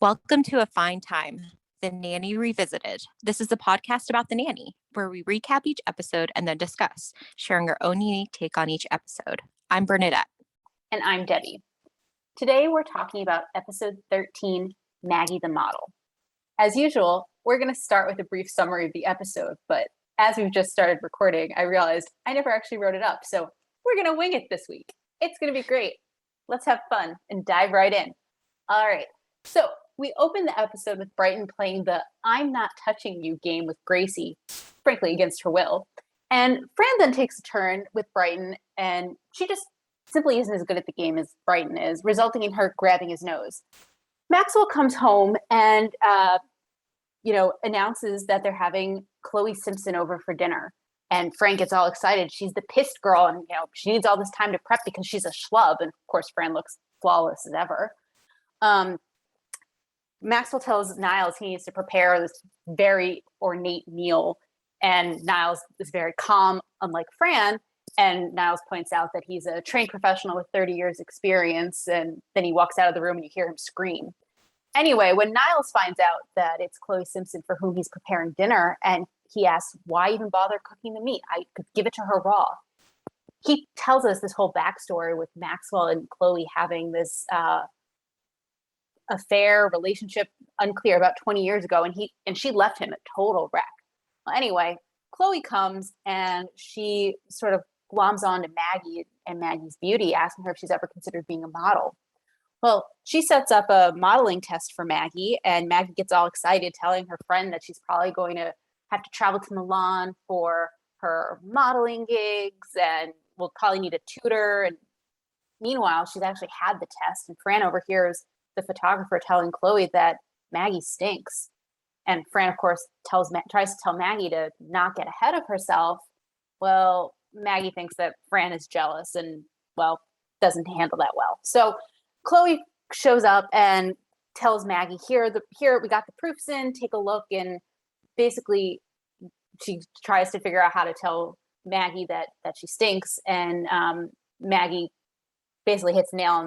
Welcome to A Fine Time, The Nanny Revisited. This is a podcast about The Nanny, where we recap each episode and then discuss, sharing our own unique take on each episode. I'm Bernadette. And I'm Debbie. Today we're talking about episode 13, Maggie the Model. As usual, we're going to start with a brief summary of the episode, but as we've just started recording, I realized I never actually wrote it up, so we're going to wing it this week. It's going to be great. Let's have fun and dive right in. All right, so we open the episode with Brighton playing the I'm not touching you game with Gracie, frankly against her will. And Fran then takes a turn with Brighton, and she just simply isn't as good at the game as Brighton is, resulting in her grabbing his nose. Maxwell comes home and, announces that they're having Chloe Simpson over for dinner. And Fran gets all excited. She's the pissed girl, and, she needs all this time to prep because she's a schlub. And, of course, Fran looks flawless as ever. Maxwell tells Niles he needs to prepare this very ornate meal, and Niles is very calm, unlike Fran, and Niles points out that he's a trained professional with 30 years experience, and then he walks out of the room and you hear him scream. Anyway, when Niles finds out that it's Chloe Simpson for whom he's preparing dinner, and he asks, why even bother cooking the meat? I could give it to her raw. He tells us this whole backstory with Maxwell and Chloe having this affair, relationship, unclear, about 20 years ago, and she left him a total wreck. Well, anyway, Chloe comes and she sort of gloms on to Maggie and Maggie's beauty, asking her if she's ever considered being a model. Well, she sets up a modeling test for Maggie, and Maggie gets all excited, telling her friend that she's probably going to have to travel to Milan for her modeling gigs and will probably need a tutor. And meanwhile, she's actually had the test, and Fran overhears the photographer telling Chloe that Maggie stinks. And Fran, of course, tries to tell Maggie to not get ahead of herself. Well, Maggie thinks that Fran is jealous and, doesn't handle that well. So Chloe shows up and tells Maggie, here we got the proofs in, take a look. And basically she tries to figure out how to tell Maggie that she stinks. And Maggie basically hits the nail on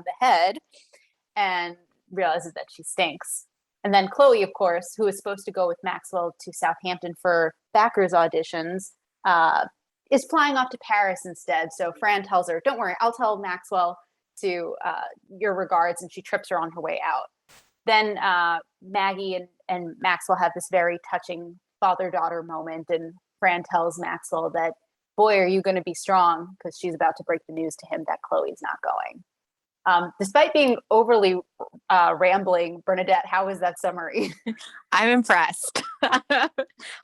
the head and realizes that she stinks. And then Chloe, of course, who is supposed to go with Maxwell to Southampton for backers auditions, is flying off to Paris instead. So Fran tells her, don't worry, I'll tell Maxwell to your regards, and she trips her on her way out. Then Maggie and Maxwell have this very touching father-daughter moment, and Fran tells Maxwell that, boy, are you going to be strong, because she's about to break the news to him that Chloe's not going. Despite being overly rambling, Bernadette, how was that summary? I'm impressed.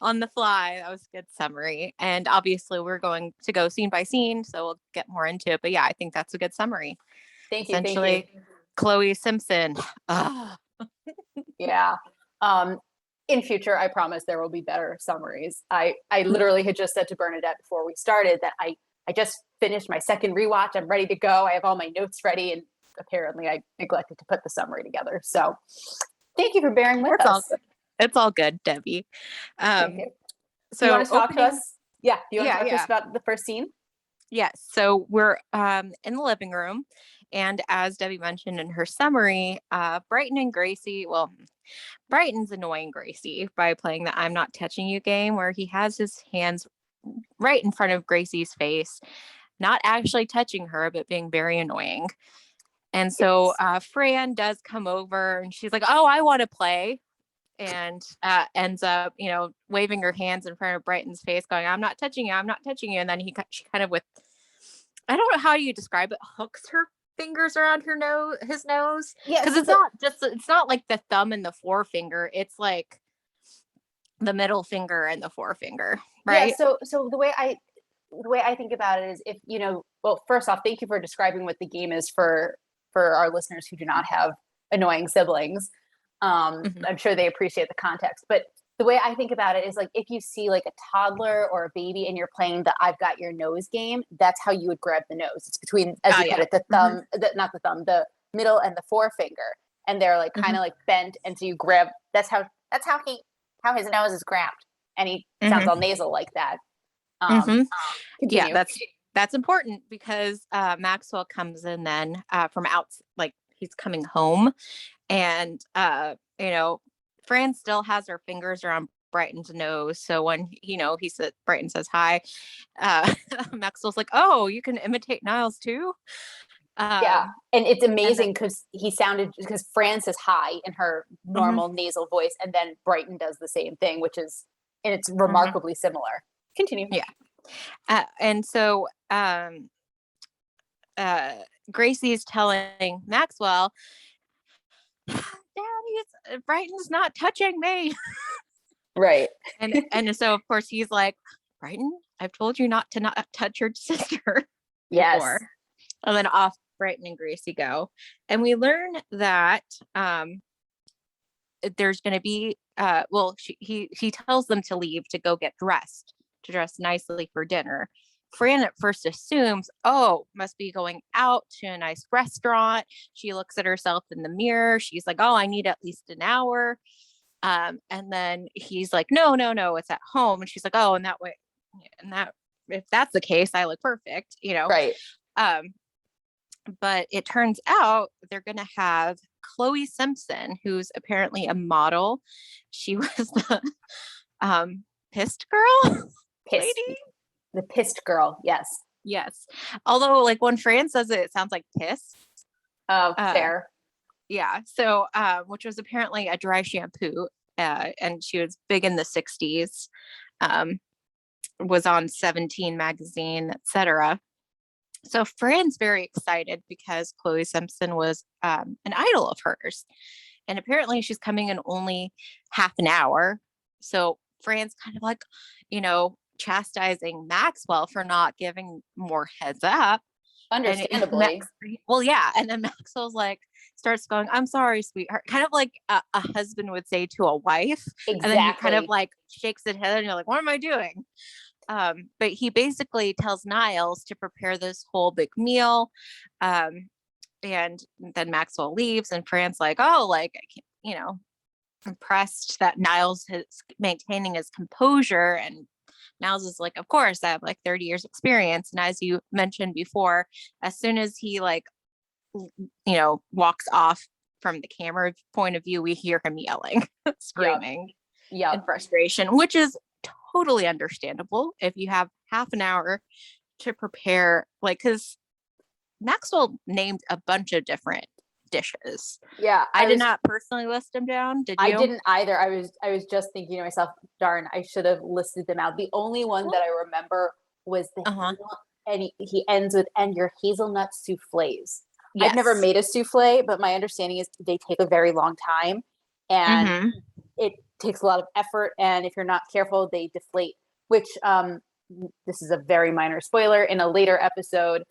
On the fly, that was a good summary. And obviously we're going to go scene by scene, so we'll get more into it. But yeah, I think that's a good summary. Thank you. Essentially, Chloe Simpson. Yeah. In future, I promise there will be better summaries. I literally had just said to Bernadette before we started that I just finished my second rewatch. I'm ready to go. I have all my notes ready, and apparently I neglected to put the summary together. So thank you for bearing with us. It's all good, Debbie. Thank you. So you want to talk to us? Yeah. Do you want to talk to us about the first scene? Yes. So we're in the living room. And as Debbie mentioned in her summary, Brighton and Gracie, Brighton's annoying Gracie by playing the I'm not touching you game, where he has his hands right in front of Gracie's face, not actually touching her, but being very annoying. And so Fran does come over and she's like, oh, I want to play. And ends up, waving her hands in front of Brighton's face, going, I'm not touching you. I'm not touching you. And then she kind of I don't know how you describe it, hooks her fingers around his nose. Yeah. Because it's not like the thumb and the forefinger. It's like the middle finger and the forefinger. Right. Yeah. So the way I think about it is first off, thank you for describing what the game is for our listeners who do not have annoying siblings. I'm sure they appreciate the context, but the way I think about it is like, if you see like a toddler or a baby and you're playing the I've got your nose game, that's how you would grab the nose. It's between, as you put it, the thumb, the middle and the forefinger. And they're like kind of like bent. And so you grab, that's how his nose is grabbed. And he sounds all nasal like that. Yeah, that's important because Maxwell comes in then from he's coming home, and Fran still has her fingers around Brighton's nose. So when he said Brighton says hi, Maxwell's like, "Oh, you can imitate Niles too." Yeah. And it's And then amazing because Fran says hi in her mhm, normal nasal voice, and then Brighton does the same thing, and it's mhm, remarkably similar. Continue. yeah. And so uh, Gracie's telling Maxwell, Daddy, Brighton's not touching me. Right. And so of course he's like, Brighton, I've told you not to not touch your sister Yes. before. And then off Brighton and Gracie go. And we learn that there's going to be he tells them to leave to go get dressed, to dress nicely for dinner. Fran at first assumes, oh, must be going out to a nice restaurant. She looks at herself in the mirror. She's like, oh, I need at least an hour. And then he's like, no, no, no, it's at home. And she's like, oh, and that way, and that if that's the case, I look perfect, Right. Um, but it turns out they're going to have Chloe Simpson, who's apparently a model. She was the pissed girl Pissed. lady. The pissed girl. Yes. Yes. Although, like, when Fran says it, it sounds like piss. Oh, Uh, fair. yeah. So, which was apparently a dry shampoo. And she was big in the 60s, was on 17 magazine, etc. So Fran's very excited because Chloe Simpson was an idol of hers. And apparently she's coming in only half an hour. So Fran's kind of like, chastising Maxwell for not giving more heads up. And Understandably. well, yeah. And then Maxwell's like, starts going, I'm sorry, sweetheart. Kind of like a husband would say to a wife. And then he kind of Exactly. like shakes his head and you're like, what am I doing? But he basically tells Niles to prepare this whole big meal. And then Maxwell leaves and Fran's like, oh, like, I can't, impressed that Niles is maintaining his composure. And Niles is like, of course, I have like 30 years experience. And as you mentioned before, as soon as he like, walks off from the camera point of view, we hear him yelling, screaming in Yep. frustration, which is totally understandable if you have half an hour to prepare, like, because Maxwell named a bunch of different dishes. Yeah. I did not personally list them down. Did I you? didn't either. I was just thinking to myself, darn, I should have listed them out. The only one that I remember was Uh-huh. and he ends with, and your hazelnut souffles. I've never Yes. made a souffle, but my understanding is they take a very long time and Mm-hmm. it takes a lot of effort. And if you're not careful, they deflate, which this is a very minor spoiler. In a later episode,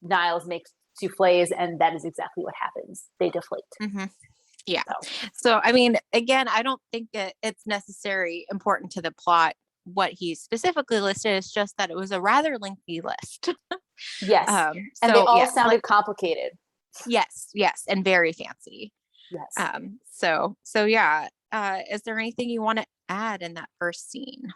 Niles makes souffles, and that is exactly what happens. They deflate. Mm-hmm. Yeah. So, So, I mean, again, I don't think it's necessary important to the plot what he specifically listed. It's just that it was a rather lengthy list. yes. And they So all yes, sounded complicated. yes, and very fancy. Yes. So yeah. Is there anything you want to add in that first scene?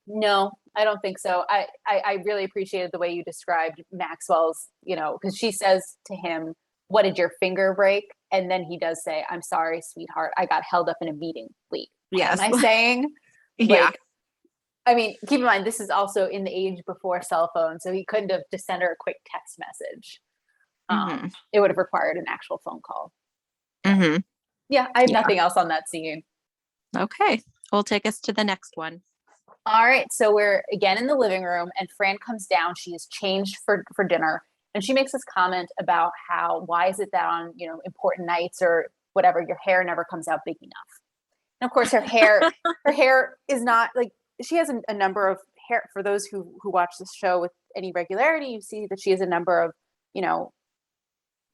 No, I don't think so. I really appreciated the way you described Maxwell's, because she says to him, what did your finger break? And then he does say, I'm sorry, sweetheart. I got held up in a meeting. Wait, what Yes. am I saying? Yeah. Like, I mean, keep in mind, this is also in the age before cell phones. So he couldn't have just sent her a quick text message. Mm-hmm. It would have required an actual phone call. Mm-hmm. Yeah, I have Yeah. nothing else on that scene. Okay. We'll take us to the next one. All right, so we're again in the living room, and Fran comes down. She is changed for dinner, and she makes this comment about why is it that on important nights or whatever your hair never comes out big enough. And of course, her hair is not like she has a number of hair. For those who watch this show with any regularity, you see that she has a number of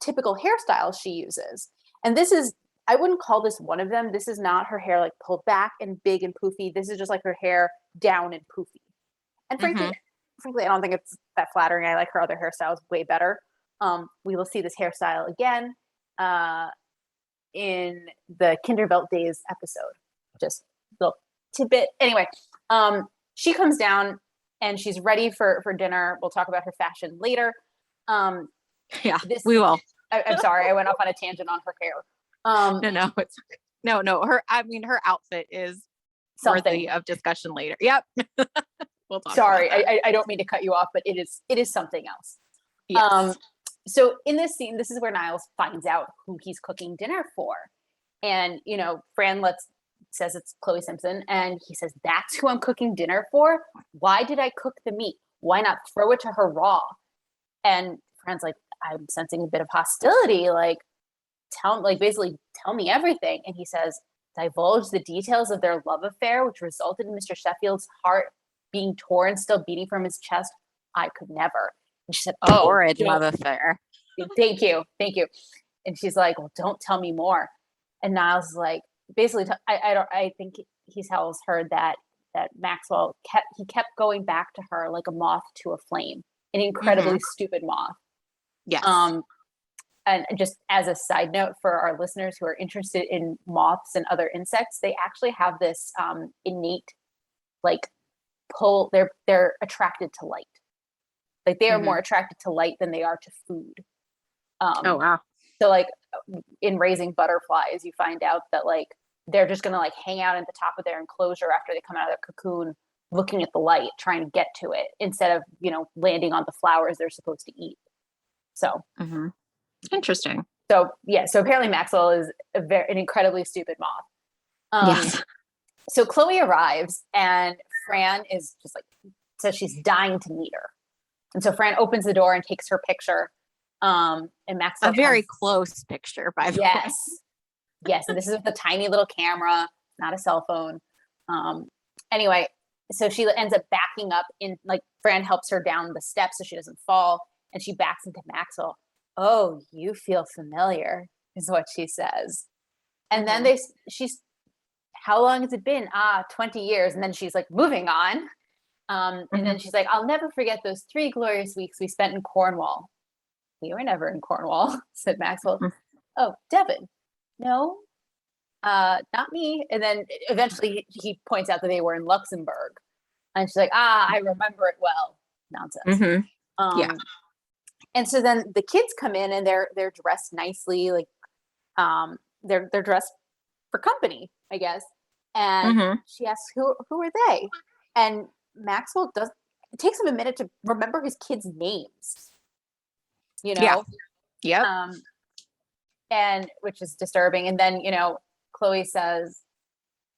typical hairstyles she uses, and this is. I wouldn't call this one of them. This is not her hair like pulled back and big and poofy. This is just like her hair down and poofy. And frankly, I don't think it's that flattering. I like her other hairstyles way better. We will see this hairstyle again in the Kinderwelt Days episode. Just a little tidbit. Anyway, she comes down and she's ready for dinner. We'll talk about her fashion later. Yeah, we will. I'm sorry, I went off on a tangent on her hair. No, it's no. Her outfit is Something. worthy of discussion later. Yep. We'll talk about Sorry, that. I don't mean to cut you off, but it is something else. Yes. So in this scene, this is where Niles finds out who he's cooking dinner for. And, Fran says it's Chloe Simpson. And he says, that's who I'm cooking dinner for? Why did I cook the meat? Why not throw it to her raw? And Fran's like, I'm sensing a bit of hostility. Like, basically tell me everything. And he says, divulge the details of their love affair, which resulted in Mr. Sheffield's heart being torn, still beating from his chest. I could never. And she said, oh, Horrid love affair. thank you. And she's like, well, don't tell me more. And Niles is like, basically, I think he tells her that Maxwell kept going back to her like a moth to a flame, an incredibly stupid moth. Yes. And just as a side note for our listeners who are interested in moths and other insects, they actually have this innate like pull. They're attracted to light. Like they are more attracted to light than they are to food. Oh wow. So like in raising butterflies, you find out that like they're just gonna like hang out at the top of their enclosure after they come out of their cocoon, looking at the light, trying to get to it instead of landing on the flowers they're supposed to eat. So interesting. So yeah, so apparently Maxwell is an incredibly stupid moth. Yes. So Chloe arrives and Fran is just like says she's dying to meet her, and so Fran opens the door and takes her picture. And Maxwell a very close picture, by the way. Yes, and this is with a tiny little camera, not a cell phone. Anyway, so she ends up backing up in like Fran helps her down the steps so she doesn't fall, and she backs into Maxwell. Oh, you feel familiar, is what she says. And then she's, how long has it been? 20 years. And then she's like, moving on. And then she's like, I'll never forget those 3 glorious weeks we spent in Cornwall. We were never in Cornwall, said Maxwell. Oh, Devon. No, not me. And then eventually he points out that they were in Luxembourg. And she's like, I remember it well. Nonsense. Yeah. And so then the kids come in and they're dressed nicely, like they're dressed for company, I guess. And she asks, who are they? And Maxwell it takes him a minute to remember his kids' names. Yeah. Yep. And which is disturbing. And then, Chloe says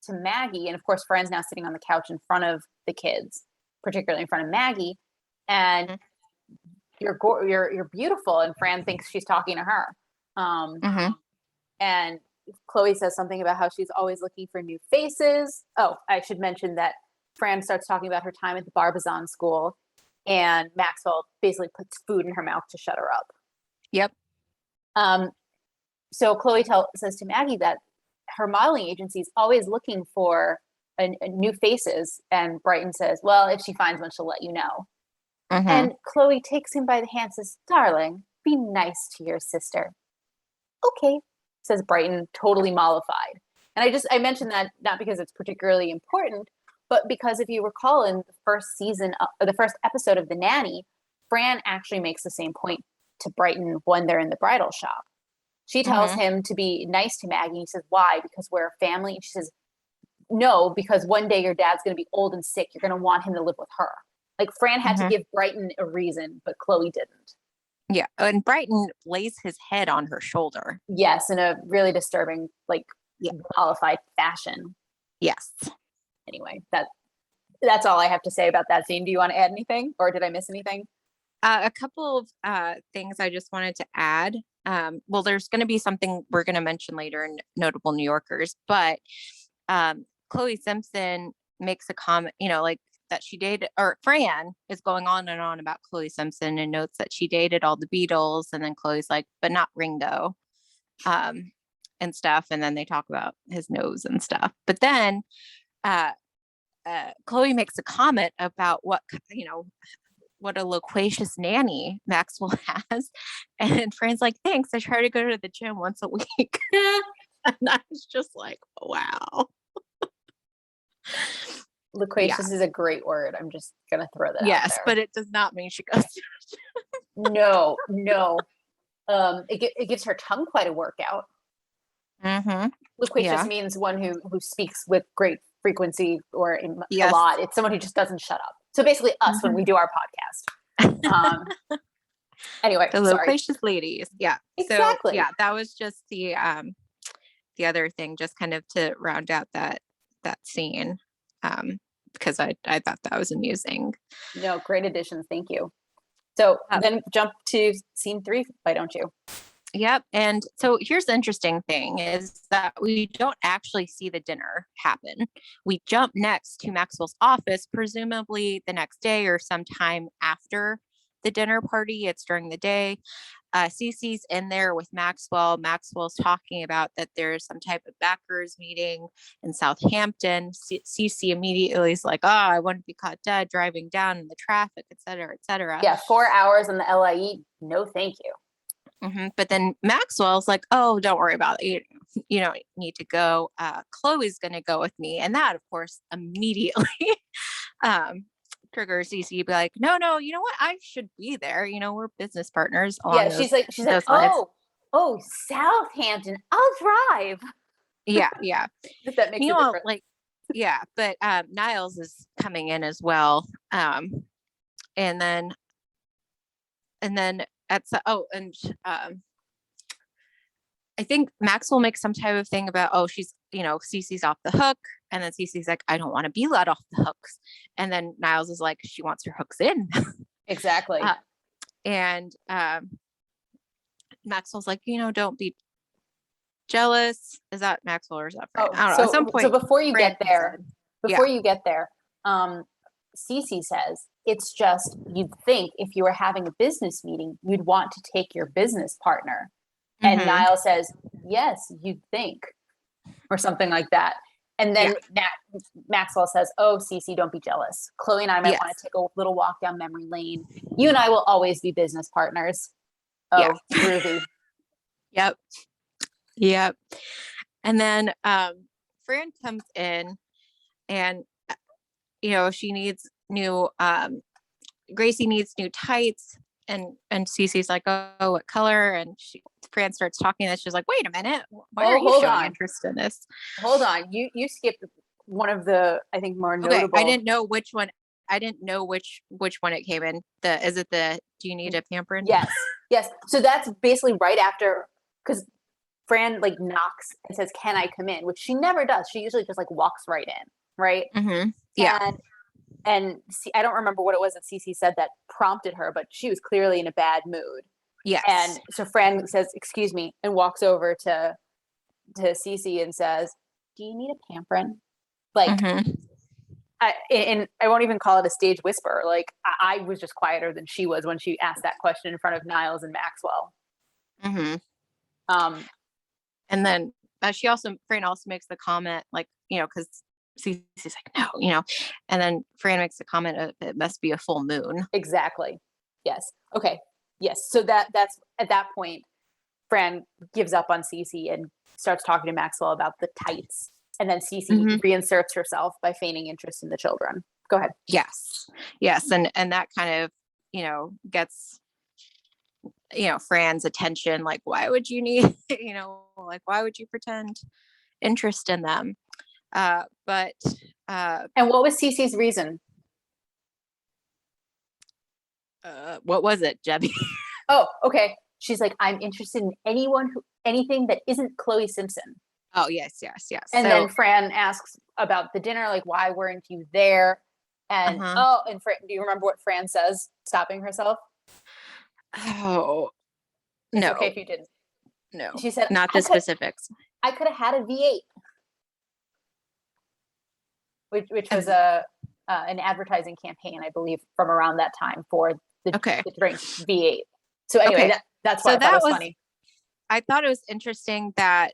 to Maggie, and of course, Fran's now sitting on the couch in front of the kids, particularly in front of Maggie, and you're beautiful. And Fran thinks she's talking to her. And Chloe says something about how she's always looking for new faces. Oh, I should mention that Fran starts talking about her time at the Barbizon school, and Maxwell basically puts food in her mouth to shut her up. Yep. So Chloe says to Maggie that her modeling agency is always looking for new faces, and Brighton says, well, if she finds one, she'll let you know. And Chloe takes him by the hand and says, darling, be nice to your sister. Okay, says Brighton, totally mollified. And I mentioned that not because it's particularly important, but because if you recall in the first season, or the first episode of The Nanny, Fran actually makes the same point to Brighton when they're in the bridal shop. She tells him to be nice to Maggie. He says, why? Because we're a family. And she says, no, because one day your dad's going to be old and sick. You're going to want him to live with her. Like Fran had to give Brighton a reason, but Chloe didn't. Yeah. And Brighton lays his head on her shoulder. Yes. In a really disturbing, qualified fashion. Yes. Anyway, that's all I have to say about that scene. Do you want to add anything, or did I miss anything? A couple of things I just wanted to add. Well, there's going to be something we're going to mention later in Notable New Yorkers, but Chloe Simpson makes a comment, like that she dated, or Fran is going on and on about Chloe Simpson and notes that she dated all the Beatles, and then Chloe's like, but not Ringo, and stuff. And then they talk about his nose and stuff. But then Chloe makes a comment about what a loquacious nanny Maxwell has. And Fran's like, thanks. I try to go to the gym once a week. And I was just like, wow. Loquacious is a great word. I'm just going to throw that out there. Yes, but it does not mean she goes to No. It gives her tongue quite a workout, Mm-hmm. which just Yeah. means one who speaks with great frequency or a Yes. lot. It's someone who just doesn't shut up. So basically, us when Mhm. we do our podcast. Anyway, The sorry. loquacious ladies. Yeah. So Exactly. yeah, that was just the other thing, just kind of to round out that scene. Because I thought that was amusing. No, great additions. Thank you. So then jump to scene 3, why don't you? Yep. And so here's the interesting thing is that we don't actually see the dinner happen. We jump next to Maxwell's office, presumably the next day or sometime after the dinner party. It's during the day. Cece's in there with Maxwell. Maxwell's talking about that there's some type of backers meeting in Southampton. Cece immediately is like, oh, I wouldn't be caught dead driving down in the traffic, et cetera, et cetera. Yeah, 4 hours on the LIE. No, thank you. But then Maxwell's like, oh, don't worry about it. You don't need to go. Chloe's going to go with me. And that, of course, immediately triggers Cece to be like, no, you know what? I should be there. We're business partners Yeah, along she's like, those lines. oh, Southampton. I'll drive. Yeah, yeah. If that makes a Meanwhile, difference. like, yeah, but Niles is coming in as well. And then I think Maxwell makes some type of thing about, oh, Cece's off the hook. And then Cece's like, I don't want to be let off the hooks. And then Niles is like, she wants her hooks in. Exactly. And Maxwell's like, don't be jealous. Is that Maxwell or is that Fran? I don't know. At some point, so before you Fran get there, Cece says, it's just, you'd think if you were having a business meeting, you'd want to take your business partner. And Niall says, yes, you'd think, or something like that. And then Maxwell says, oh, Cece, don't be jealous. Chloe and I might want to take a little walk down memory lane. You and I will always be business partners. Oh, groovy. Yep. And then Fran comes in and, she needs new, Gracie needs new tights. And Cece's like, oh, what color? And Fran starts talking and she's like, wait a minute. Why are you showing interest in this? Hold on. You skipped one of the, I think, more notable. I didn't know which one. I didn't know which one it came in. Do you need a pamperin? Yes. So that's basically right after, because Fran like knocks and says, can I come in? Which she never does. She usually just like walks right in. Right. Mm-hmm. Yeah. And I don't remember what it was that Cece said that prompted her, but she was clearly in a bad mood. Yes. And so Fran says, excuse me, and walks over to Cece and says, do you need a pamperin? Like, and I won't even call it a stage whisper. Like, I was just quieter than she was when she asked that question in front of Niles and Maxwell. And then Fran also makes the comment, like, because Cece's like, no, and then Fran makes the comment of, it must be a full moon. Exactly. Yes. Okay. Yes. So that's at that point, Fran gives up on Cece and starts talking to Maxwell about the tights. And then Cece reinserts herself by feigning interest in the children. Go ahead. Yes. And that kind of, gets, Fran's attention. Like, why would you need, why would you pretend interest in them? And what was Cece's reason? What was it, Jebby? Oh, okay. She's like, I'm interested in anything that isn't Chloe Simpson. Oh, yes. And then Fran asks about the dinner, like, why weren't you there? And and Fran, do you remember what Fran says, stopping herself? Oh, it's no. Okay if you didn't. No. She said, not the specifics. I could have had a V8. Which was an advertising campaign, I believe, from around that time for the drink V8. So anyway, that's why I thought it was funny. I thought it was interesting that,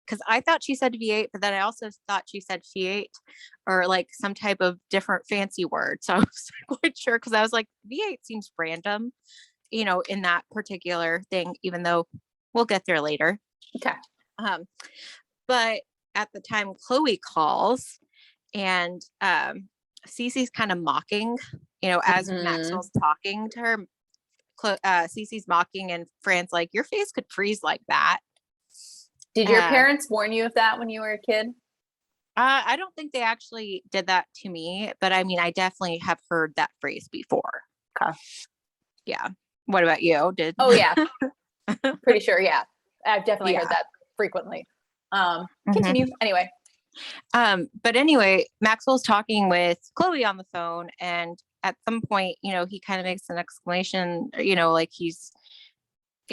because I thought she said V8, but then I also thought she said V8 or like some type of different fancy word. So I was quite sure, because I was like, V8 seems random, in that particular thing, even though we'll get there later. Okay. But at the time Chloe calls, and Cece's kind of mocking, as Maxwell's talking to her. Cece's mocking, and Fran's like, your face could freeze like that. Did your parents warn you of that when you were a kid? I don't think they actually did that to me, but I mean, I definitely have heard that phrase before. Okay. Yeah. What about you? Oh yeah. Pretty sure. Yeah. I've definitely heard Yeah. that frequently. Mhm. Continue. Anyway. But anyway, Maxwell's talking with Chloe on the phone, and at some point, you know, he kind of makes an exclamation, you know, like he's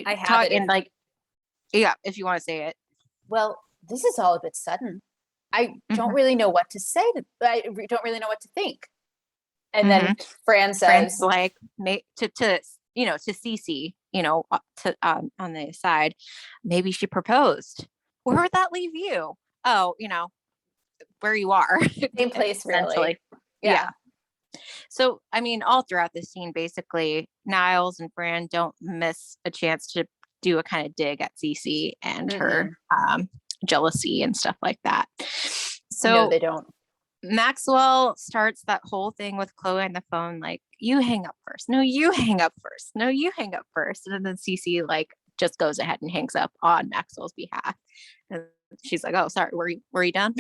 I have it. talking like, yeah, if you want to say it. Well, this is all a bit sudden. I don't Mhm. really know what to say. I don't really know what to think. And then Mhm. Fran Fran's says, like, to you know, to Cece, you know, to on the side, maybe she proposed. Where would that leave you? Oh, you know, where you are, same place, really. essentially. Yeah. Yeah. So, I mean, all throughout the scene, basically, Niles and Fran don't miss a chance to do a kind of dig at Cece and her Mm-mm. jealousy and stuff like that. No, So they don't. Maxwell starts that whole thing with Chloe on the phone, like, you hang up first. No, you hang up first. No, you hang up first. And then Cece like just goes ahead and hangs up on Maxwell's behalf. And she's like, oh, sorry, were you done?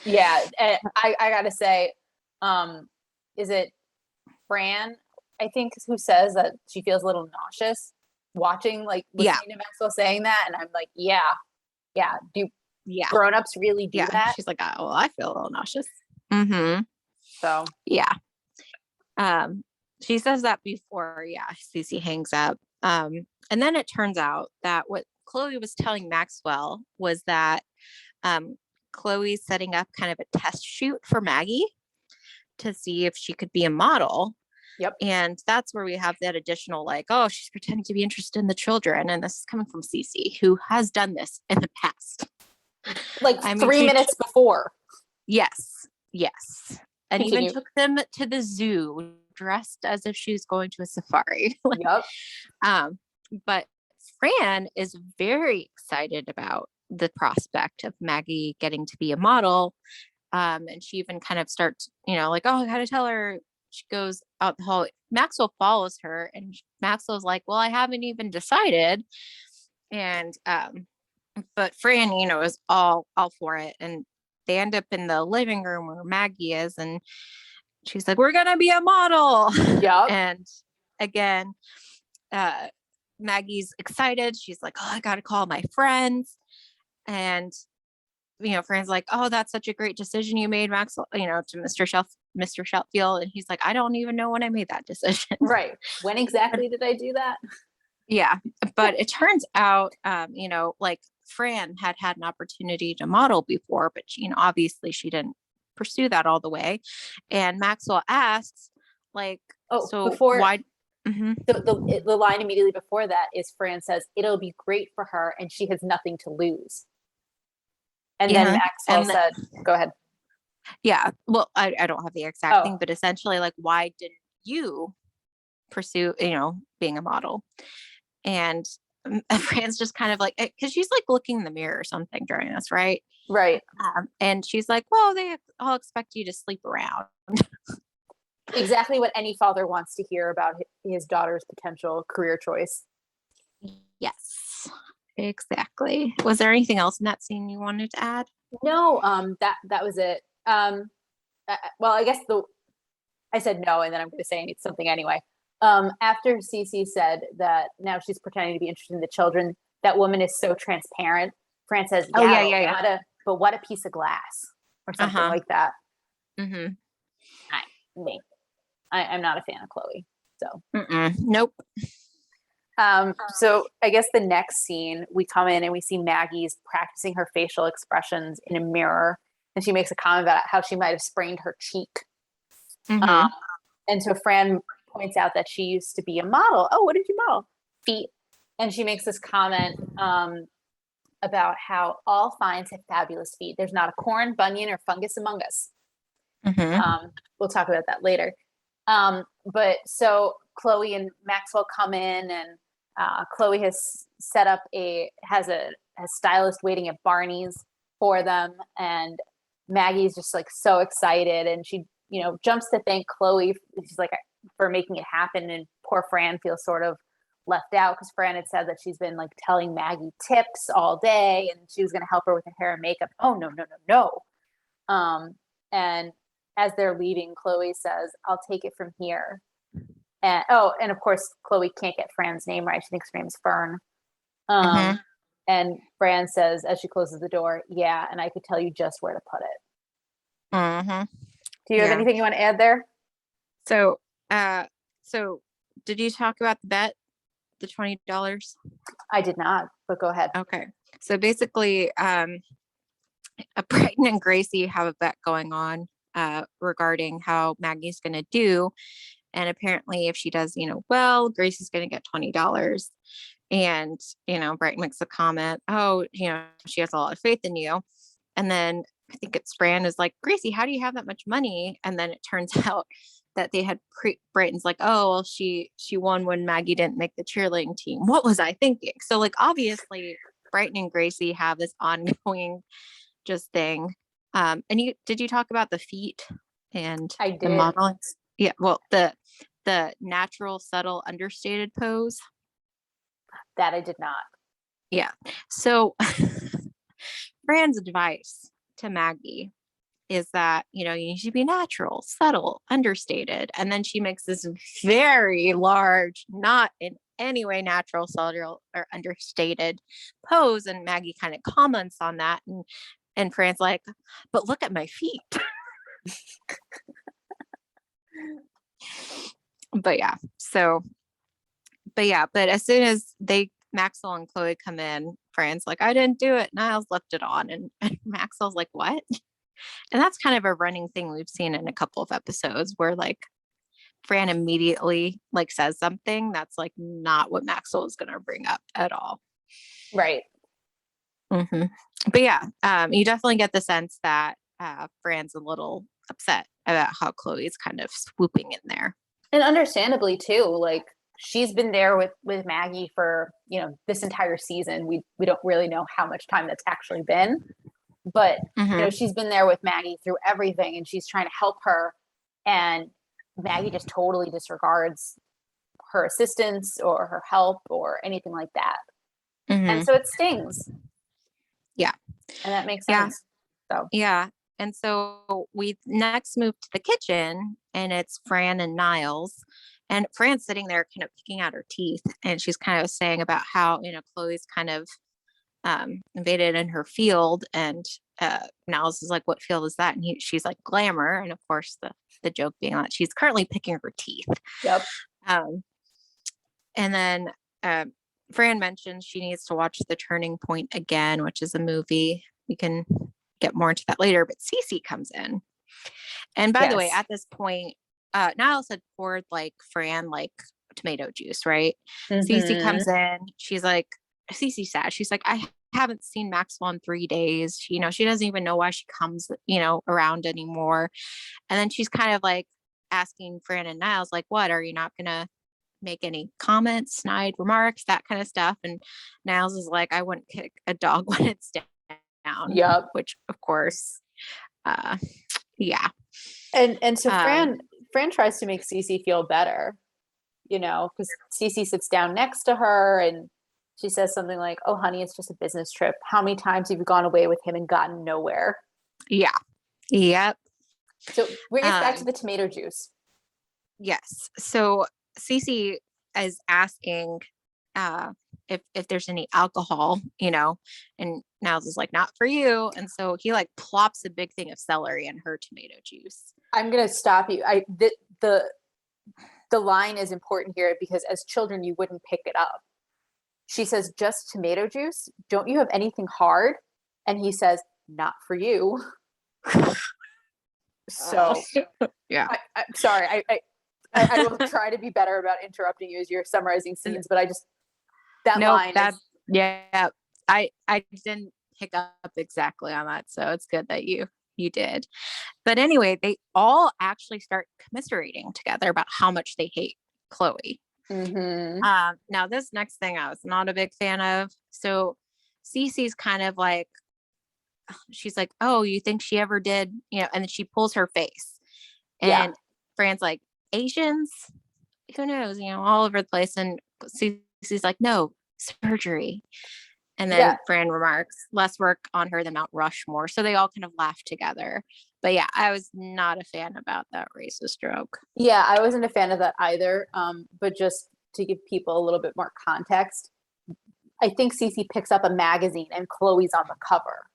Yeah. And I gotta say, is it Fran, I think, who says that she feels a little nauseous watching, like Yeah. listening to Maxwell saying that? And I'm like, yeah. Do Yeah. grown-ups really do Yeah. that? She's like, oh, well, I feel a little nauseous. Mm-hmm. So Yeah. She says that before, yeah, Cece hangs up. And then it turns out that what Chloe was telling Maxwell was that Chloe's setting up kind of a test shoot for Maggie to see if she could be a model. Yep. And that's where we have that additional, like, oh, she's pretending to be interested in the children. And this is coming from Cece, who has done this in the past. Like I mean, 3 minutes before. Yes. Yes. And even Continue. took them to the zoo dressed as if she was going to a safari. Like, Yep. but Fran is very excited about the prospect of Maggie getting to be a model. And she even kind of starts, you know, like, oh, I gotta tell her. She goes out the hall. Maxwell follows her, and Maxwell's like, well, I haven't even decided. And but Fran, you know, is all for it. And they end up in the living room where Maggie is, and she's like, we're gonna be a model. Yep. And again, Maggie's excited. She's like, oh, I gotta call my friends. And you know, Fran's like, oh, that's such a great decision you made, Maxwell, you know, to Mr. Shelfield. And he's like, I don't even know when I made that decision. Right. When exactly did I do that? Yeah. But it turns out, you know, like Fran had an opportunity to model before, but, you know, obviously she didn't pursue that all the way. And Maxwell asks, like, so before why? Mm-hmm. the line immediately before that is Fran says, it'll be great for her and she has nothing to lose. And then Maxwell said, go ahead. Yeah. Well, I don't have the exact thing, but essentially, like, why didn't you pursue, you know, being a model? And Fran's just kind of like, because she's like looking in the mirror or something during this, right? Right. And she's like, well, they all expect you to sleep around. Exactly what any father wants to hear about his daughter's potential career choice. Yes, exactly. Was there anything else in that scene you wanted to add? No, that was it. Well, I guess I said no, and then I'm going to say something anyway. After Cece said that now she's pretending to be interested in the children, that woman is so transparent. Fran says, yeah. What a piece of glass, or something like that. Mm-hmm. I'm not a fan of Chloe, so. Nope. So I guess the next scene, we come in and we see Maggie's practicing her facial expressions in a mirror, and she makes a comment about how she might have sprained her cheek. Mm-hmm. And so Fran points out that she used to be a model. Oh, what did you model? Feet. And she makes this comment about how all finds have fabulous feet. There's not a corn, bunion, or fungus among us. Mm-hmm. We'll talk about that later. But so Chloe and Maxwell come in, and Chloe has set up a stylist waiting at Barney's for them, and Maggie's just like so excited, and she, you know, jumps to thank Chloe. She's like, for making it happen, and poor Fran feels sort of left out because Fran had said that she's been like telling Maggie tips all day and she was going to help her with her hair and makeup. Oh, no, no, no, no. And as they're leaving, Chloe says, I'll take it from here. And of course, Chloe can't get Fran's name right. She thinks her name's Fern. Mm-hmm. And Fran says, as she closes the door, yeah, and I could tell you just where to put it. Mm-hmm. Do you have Yeah. anything you want to add there? So, so did you talk about the bet, the $20? I did not, but go ahead. Okay. So basically, Brighton and Gracie have a bet going on regarding how Maggie's going to do. And apparently if she does, well, Gracie's going to get $20. And, Brighton makes a comment, oh, she has a lot of faith in you. And then I think it's Fran is like, Gracie, how do you have that much money? And then it turns out that they had Brighton's like, oh, well, she won when Maggie didn't make the cheerleading team. What was I thinking? So like, obviously Brighton and Gracie have this ongoing just thing. And did you talk about the feet and I the did. modeling? Yeah. Well, the natural, subtle, understated pose. That I did not. Yeah. So Fran's advice to Maggie is that, you need to be natural, subtle, understated. And then she makes this very large, not in any way natural, subtle, or understated pose. And Maggie kind of comments on that. And Fran's like, but look at my feet. But yeah, but as soon as Maxwell and Chloe come in, Fran's like, I didn't do it. Niles left it on. And Maxwell's like, what? And that's kind of a running thing we've seen in a couple of episodes where like Fran immediately like says something that's like not what Maxwell is going to bring up at all. Right. Mm-hmm. But yeah, you definitely get the sense that Fran's a little upset about how Chloe's kind of swooping in there. And understandably too, like she's been there with Maggie for, this entire season. We don't really know how much time that's actually been, but Mm-hmm. she's been there with Maggie through everything and she's trying to help her, and Maggie just totally disregards her assistance or her help or anything like that. Mm-hmm. And so it stings. Yeah. And that makes sense. So yeah. And so we next move to the kitchen and it's Fran and Niles. And Fran's sitting there kind of picking out her teeth. And she's kind of saying about how, Chloe's kind of invaded in her field. And Niles is like, what field is that? And she's like, glamour. And of course, the joke being that she's currently picking her teeth. Yep. And then Fran mentions she needs to watch The Turning Point again, which is a movie. We can get more into that later, but Cece comes in. And by the way, at this point, Niles had poured like Fran like tomato juice, right? Mm-hmm. Cece comes in. She's like, Cece said, she's like, I haven't seen Maxwell in 3 days. She doesn't even know why she comes, around anymore. And then she's kind of like asking Fran and Niles, like, what, are you not gonna make any comments, snide remarks, that kind of stuff? And Niles is like, I wouldn't kick a dog when it's down. Yep. Which of course, yeah. And so Fran tries to make Cece feel better, because Cece sits down next to her and she says something like, oh, honey, it's just a business trip. How many times have you gone away with him and gotten nowhere? Yeah. Yep. So bring us back to the tomato juice. Yes. So Cece is asking if there's any alcohol, and Niles is like, not for you. And so he like plops a big thing of celery in her tomato juice. I'm gonna stop you. The line is important here because as children you wouldn't pick it up. She says, just tomato juice? Don't you have anything hard? And he says, not for you. So yeah. I'm sorry. I will try to be better about interrupting you as you're summarizing scenes, but line is... Yeah, I didn't pick up exactly on that, so it's good that you did. But anyway, they all actually start commiserating together about how much they hate Chloe. Mm-hmm. Now this next thing I was not a big fan of. So Cece's kind of like, she's like, oh, you think she ever did, and then she pulls her face, and Fran's like, Asians, who knows, all over the place. And Cece's Gracie's like, no, surgery. And Yeah. then Fran remarks, less work on her than Mount Rushmore. So they all kind of laugh together. But yeah, I was not a fan about that racist joke. Yeah, I wasn't a fan of that either. But just to give people a little bit more context, I think Cece picks up a magazine and Chloe's on the cover.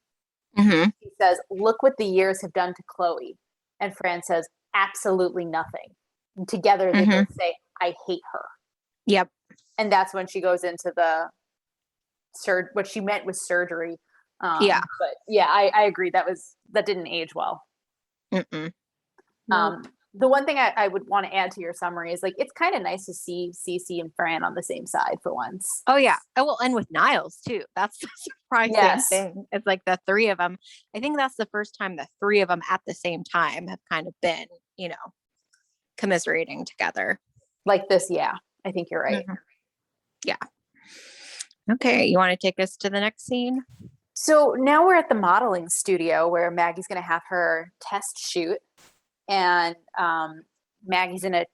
Mm-hmm. He says, "Look what the years have done to Chloe." And Fran says, "Absolutely nothing." And together they Mm-hmm. both say, "I hate her." Yep. And that's when she goes into the what she meant was surgery. Yeah. But yeah, I agree. That didn't age well. Mm-mm. Nope. Um, the one thing I would want to add to your summary is like it's kind of nice to see Cece and Fran on the same side for once. Oh yeah. Oh well, and with Niles too. That's the surprising Yes, thing. It's like the three of them. I think that's the first time the three of them at the same time have kind of been, commiserating together. like this. Yeah, I think you're right. Mhm. Yeah. Okay. You want to take us to the next scene? So now we're at the modeling studio where Maggie's going to have her test shoot, and Maggie's in a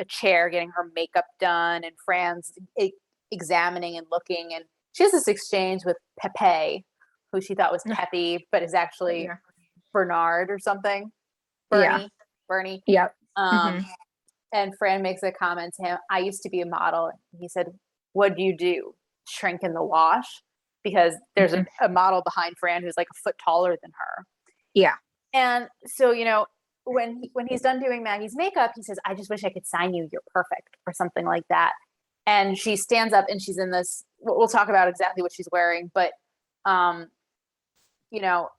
chair getting her makeup done, and Fran's examining and looking, and she has this exchange with Pepe, who she thought was Peppy, but is actually Yeah. Bernard or something. Yeah. Bernie. Yep. Um, Mm-hmm. and Fran makes a comment to him. I used to be a model. He said, "What do you do? Shrink in the wash?" Because there's Mm-hmm. a model behind Fran who's like a foot taller than her. Yeah. And so, when he's done doing Maggie's makeup, he says, "I just wish I could sign you. You're perfect," or something like that. And she stands up and she's in this. We'll talk about exactly what she's wearing, but um, you know,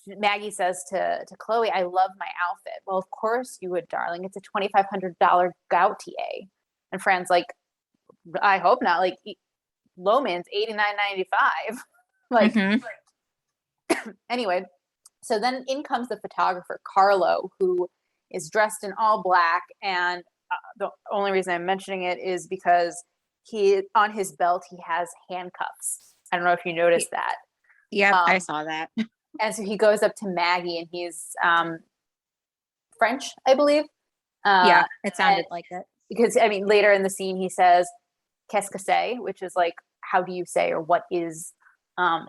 Maggie says to Chloe, "I love my outfit." "Well, of course you would, darling. It's a $2,500 Gautier." And Fran's like, "I hope not. Like, Loman's $89.95." Like, Mm-hmm. anyway, so then in comes the photographer, Carlo, who is dressed in all black. And the only reason I'm mentioning it is because on his belt, he has handcuffs. I don't know if you noticed that. Yep. I Um, saw that. and so he goes up to Maggie, and he's French, I believe. Uh, Yeah. It and sounded like it. because, I mean, later in the scene, he says, "Qu'est-ce que c'est?" which is like, how do you say, or what is,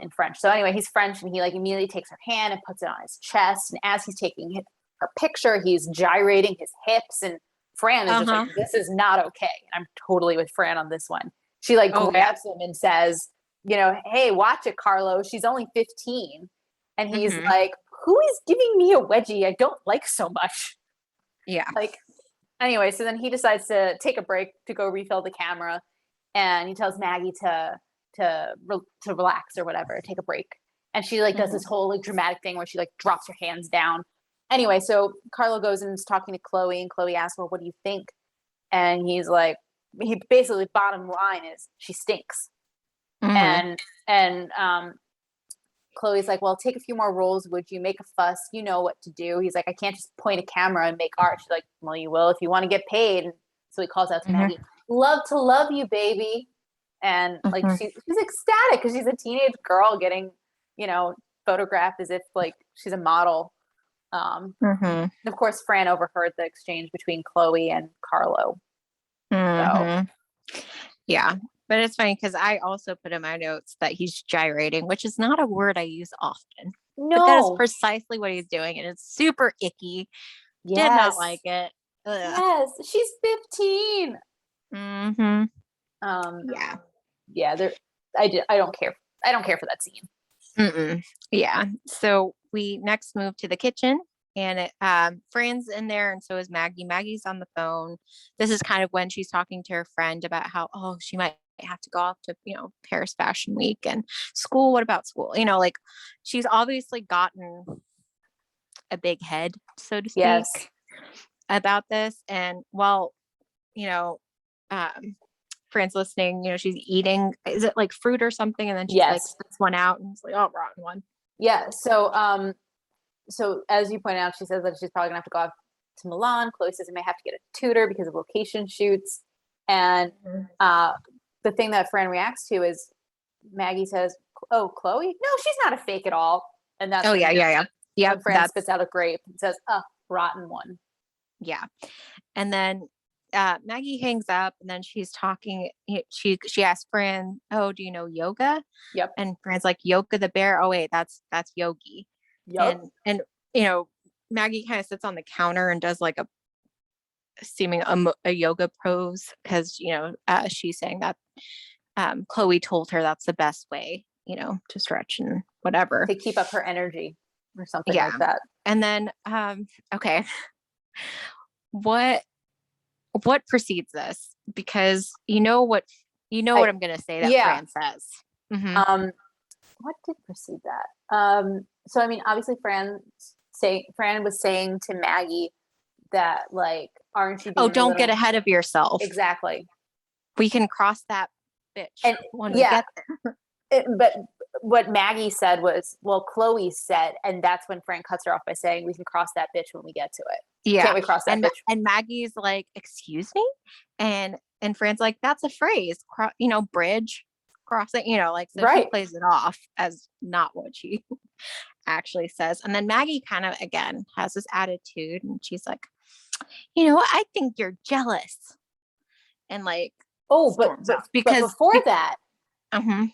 in French. So anyway, he's French, and he like immediately takes her hand and puts it on his chest. And as he's taking her picture, he's gyrating his hips. And Fran is just Uh-huh. like, "This is not okay." And I'm totally with Fran on this one. She like Oh yeah. grabs him and says, "Hey, watch it, Carlo. She's only 15." And he's Mm-hmm. like, "Who is giving me a wedgie I don't like so much?" Yeah. Like, anyway, so then he decides to take a break to go refill the camera, and he tells Maggie to relax or whatever, take a break. And she like does Mm-hmm. this whole like dramatic thing where she like drops her hands down. Anyway, so Carlo goes and is talking to Chloe, and Chloe asks, "Well, what do you think?" And he basically, bottom line is, she stinks. Mm-hmm. And Chloe's like, "Well, take a few more rolls, would you? Make a fuss. You know what to do." He's like, "I can't just point a camera and make art." She's like, "Well, you will if you want to get paid." And so he calls out to Mm-hmm. Maggie, "Love to love you, baby." And like Mm-hmm. she's ecstatic because she's a teenage girl getting, you know, photographed as if like she's a model. Mm-hmm. And of course, Fran overheard the exchange between Chloe and Carlo. So Mm-hmm. Yeah. But it's funny because I also put in my notes that he's gyrating, which is not a word I use often. But that is no, precisely what he's doing. And it's super icky. Did not like yes, it. Ugh. yes, she's 15. Mm-hmm. Um, Yeah. yeah, there. I don't care. I don't care for that scene. Mm-mm. Yeah. So we next move to the kitchen, and Fran's in there, and so is Maggie. Maggie's on the phone. This is kind of when she's talking to her friend about how, oh, she might have to go off to, Paris Fashion Week and school. What about school? Like she's obviously gotten a big head, so to speak, Yes, about this. And while, you know, um, Fran's listening, she's eating, is it like fruit or something? And then she's like, yes, spits one out and it's like, oh, rotten one. yeah. So as you point out, she says that she's probably gonna have to go off to Milan. Chloe says I may have to get a tutor because of location shoots. And Mhm. the thing that Fran reacts to is Maggie says, "Oh, Chloe? No, she's not a fake at all." And that's Oh yeah, yeah, yeah. when Yep, Fran spits out a grape and says, "Oh, rotten one." yeah. And then Maggie hangs up, and then she's talking. She asks Fran, "Oh, do you know Yoga?" Yep. And Fran's like, "Yoga the bear. Oh wait, that's Yogi." Yep. And you know, Maggie kind of sits on the counter and does like a seeming a yoga pose because she's saying that Chloe told her that's the best way, to stretch and whatever. To keep up her energy or something Yeah. like that. And then okay, what precedes this? Because what I'm gonna say that Yeah. Fran says. Mm-hmm. What did precede that? So I mean, obviously Fran was saying to Maggie that, like, aren't you Oh, being a don't get little ahead of yourself. exactly. We can cross that bitch And when we yeah, get there. but what Maggie said was, well, Chloe said, and that's when Fran cuts her off by saying, we can cross that bitch when we get to it. Yeah. Can't we cross that bitch? And Maggie's like, excuse me? And Fran's like, that's a phrase, bridge crossing, like, so she Right. plays it off as not what she actually says. And then Maggie kind of, again, has this attitude and she's like, I think you're jealous. And like, Oh, storms off but before that, uh-huh.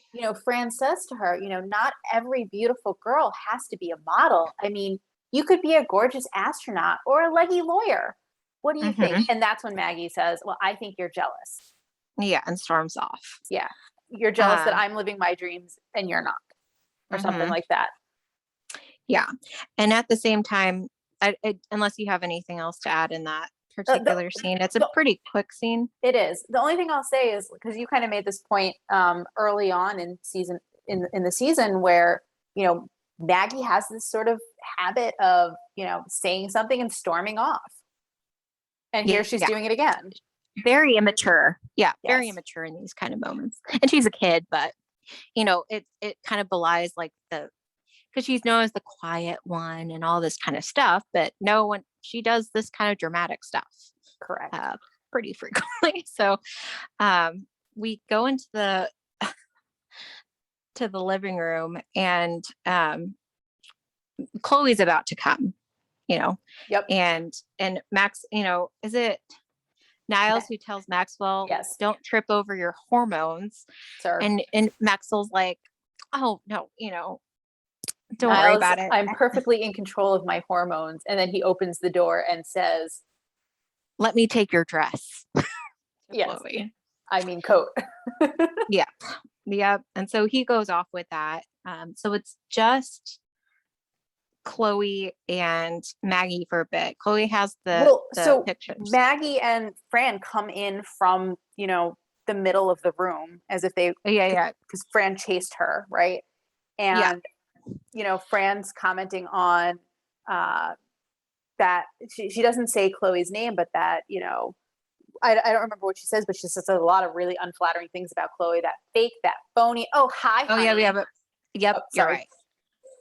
Fran says to her, not every beautiful girl has to be a model. I mean, you could be a gorgeous astronaut or a leggy lawyer. What do you Uh-huh. think? And that's when Maggie says, well, I think you're jealous. Yeah, and storms off. Yeah. You're jealous that I'm living my dreams and you're not, or something like that. Yeah. And at the same time, unless you have anything else to add in that particular scene, it's a pretty quick scene. It is. The only thing I'll say is, because you kind of made this point early on in the season where, Maggie has this sort of habit of, saying something and storming off. And here she's doing it again. Very immature. Yeah, Yes. very immature in these kind of moments. And she's a kid, but it kind of belies like because she's known as the quiet one and all this kind of stuff, but no one, she does this kind of dramatic stuff. Correct. Pretty frequently. So we go into the living room, and Chloe's about to come, Yep. and Max, is it Niles who tells Maxwell, yes, don't trip over your hormones, sir. And Maxwell's like, oh no, don't worry about it. I'm perfectly in control of my hormones. And then he opens the door and says, let me take your dress. Yes. Chloe. I mean, coat. Yep. And so he goes off with that. So it's just Chloe and Maggie for a bit. Chloe has the pictures. Maggie and Fran come in from, the middle of the room as if they, because Fran chased her, right? And, Fran's commenting on that she doesn't say Chloe's name, but that, I don't remember what she says, but she says a lot of really unflattering things about Chloe, that fake, that phony. Oh, hi, honey. Oh, yeah, but yep, you're sorry. right.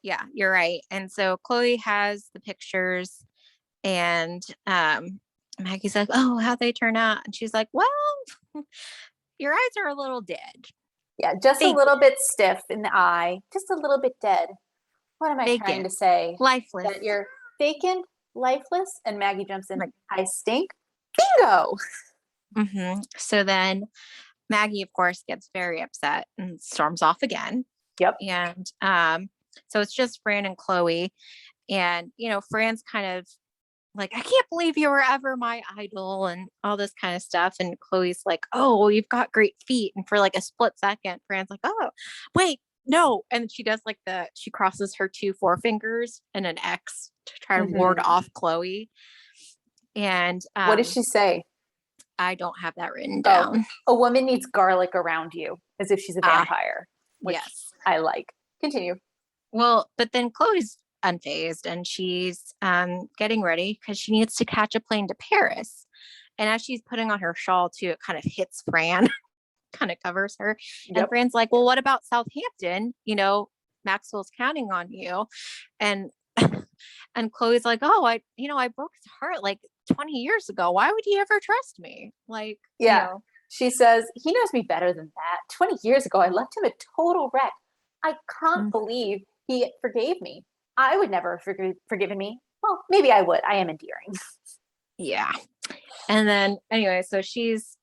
Yeah, you're right. And so Chloe has the pictures, and Maggie's like, oh, how'd they turn out? And she's like, well, your eyes are a little dead. Yeah, just a little bit stiff in the eye, just a little bit dead. What am I trying to say? Lifeless. That you're vacant, lifeless, and Maggie jumps in. I stink. Bingo. Mm-hmm. So then Maggie, of course, gets very upset and storms off again. Yep. And so it's just Fran and Chloe. And, Fran's kind of like, I can't believe you were ever my idol and all this kind of stuff. And Chloe's like, oh, well, you've got great feet. And for like a split second, Fran's like, oh, wait, no. And she does she crosses her 2 forefingers in an X to try to ward off Chloe. And what does she say? I don't have that written down. A woman needs garlic around you, as if she's a vampire. Which yes. I like. Continue. Well, but then Chloe's unfazed, and she's getting ready because she needs to catch a plane to Paris. And as she's putting on her shawl too, it kind of hits Fran, kind of covers her. Yep. And Fran's like, well, what about Southampton? Maxwell's counting on you. And Chloe's like, oh, I broke his heart like 20 years ago. Why would he ever trust me? Like, yeah. She says, he knows me better than that. 20 years ago, I left him a total wreck. I can't believe he forgave me. I would never have forgiven me. Well, maybe I would. I am endearing. Yeah. And then anyway, so she's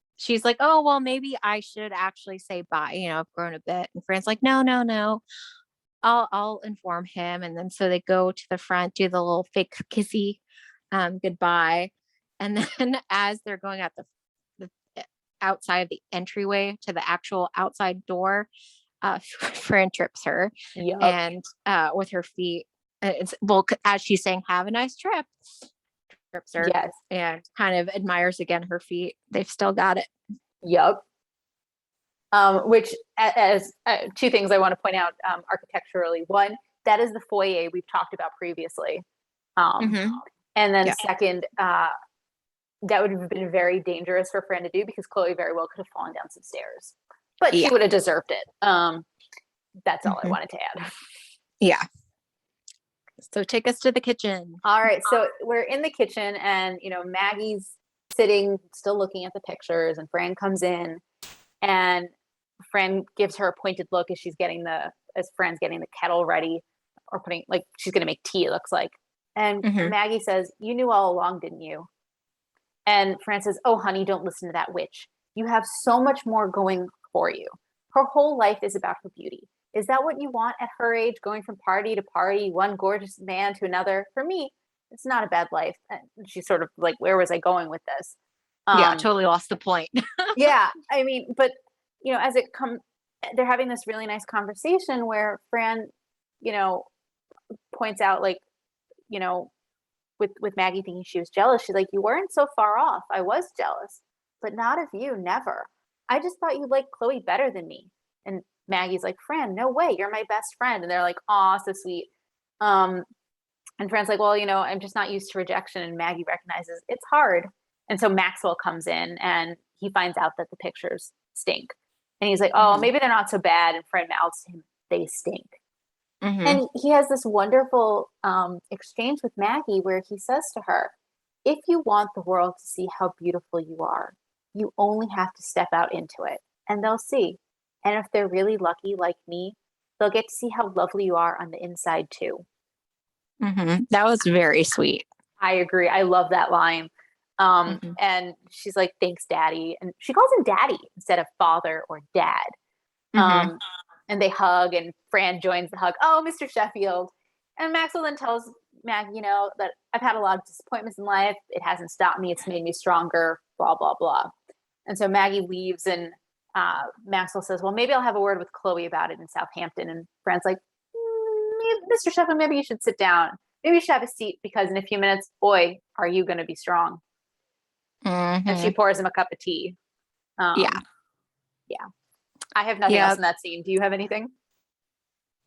like, oh well, maybe I should actually say bye. I've grown a bit. And Fran's like, no, no, no. I'll inform him. And then so they go to the front, do the little fake kissy goodbye. And then as they're going out the outside of the entryway to the actual outside door, Fran trips her Yup. and with her feet. As she's saying, have a nice trip, trips her Yes. and kind of admires again her feet. They've still got it. Yup. Which, as two things I want to point out architecturally. One, that is the foyer we've talked about previously. Mm-hmm. And then Yeah. second, that would have been very dangerous for Fran to do because Chloe very well could have fallen down some stairs, but she would have deserved it. That's all I wanted to add. Yeah. So take us to the kitchen. All right. So we're in the kitchen and, Maggie's sitting, still looking at the pictures, and Fran comes in and Fran gives her a pointed look as Fran's getting the kettle ready or putting, like, she's going to make tea, it looks like. And Maggie says, you knew all along, didn't you? And Fran says, oh, honey, don't listen to that witch. You have so much more going for you. Her whole life is about her beauty. Is that what you want at her age, going from party to party, one gorgeous man to another? For me, it's not a bad life. And she's sort of like, where was I going with this? Yeah, totally lost the point. Yeah, I mean, but, as they're having this really nice conversation where Fran, points out, like, with Maggie thinking she was jealous, she's like, you weren't so far off. I was jealous, but not of you, never. I just thought you liked Chloe better than me. And Maggie's like, Fran, no way, you're my best friend. And they're like, aw, so sweet. And Fran's like, well, I'm just not used to rejection. And Maggie recognizes it's hard. And so Maxwell comes in and he finds out that the pictures stink. And he's like, oh, maybe they're not so bad. And Fran mouths to him, they stink. And he has this wonderful exchange with Maggie where he says to her, if you want the world to see how beautiful you are, you only have to step out into it and they'll see. And if they're really lucky like me, they'll get to see how lovely you are on the inside too. That was very sweet. I agree. I love that line. And she's like, thanks, Daddy. And she calls him Daddy instead of father or dad. And they hug and Fran joins the hug. Oh, Mr. Sheffield. And Maxwell then tells Maggie, that I've had a lot of disappointments in life. It hasn't stopped me. It's made me stronger, blah, blah, blah. And so Maggie leaves and Maxwell says, well, maybe I'll have a word with Chloe about it in Southampton. And Fran's like, Mr. Sheffield, maybe you should sit down. Maybe you should have a seat because in a few minutes, boy, are you going to be strong. And she pours him a cup of tea. Yeah. I have nothing else in that scene. Do you have anything?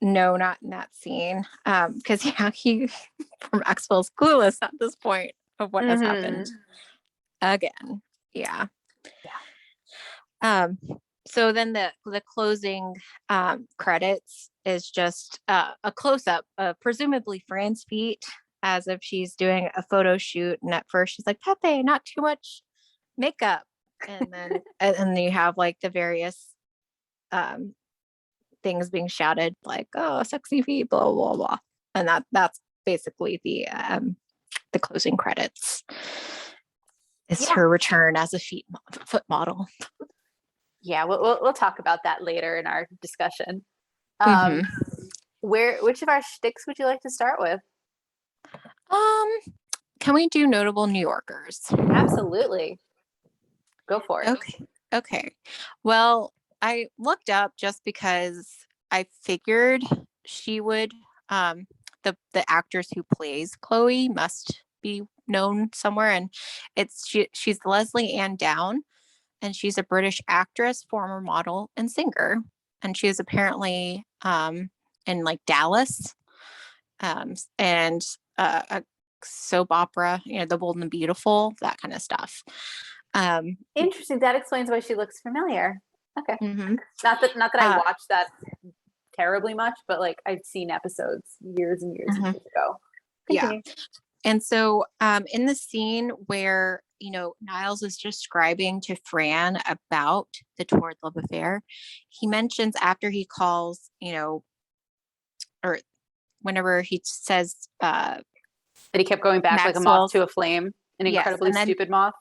No, not in that scene. Because he Maxwell's clueless at this point of what has happened again. Yeah. So then the closing credits is just a close up of presumably Fran's feet as if she's doing a photo shoot. And at first she's like, Pepe, not too much makeup. And then and you have like the various things being shouted like, oh, sexy feet, blah, blah, blah. And that's basically the closing credits. It's her return as a foot model. Yeah, we'll talk about that later in our discussion. Which of our shticks would you like to start with? Can we do notable New Yorkers? Absolutely. Go for it. Okay. Well, I looked up just because I figured she would, the actress who plays Chloe must be known somewhere. And she's Leslie Ann Down, and she's a British actress, former model, and singer. And she was apparently in like Dallas and a soap opera, The Bold and the Beautiful, that kind of stuff. Interesting. That explains why she looks familiar. Okay. Not that I watched that terribly much, but like I've seen episodes years and years and years ago. Continue. Yeah. And so in the scene where, Niles is describing to Fran about the torrid love affair, he mentions after he calls, or whenever he says that he kept going back like a moth to a flame, an incredibly stupid moth.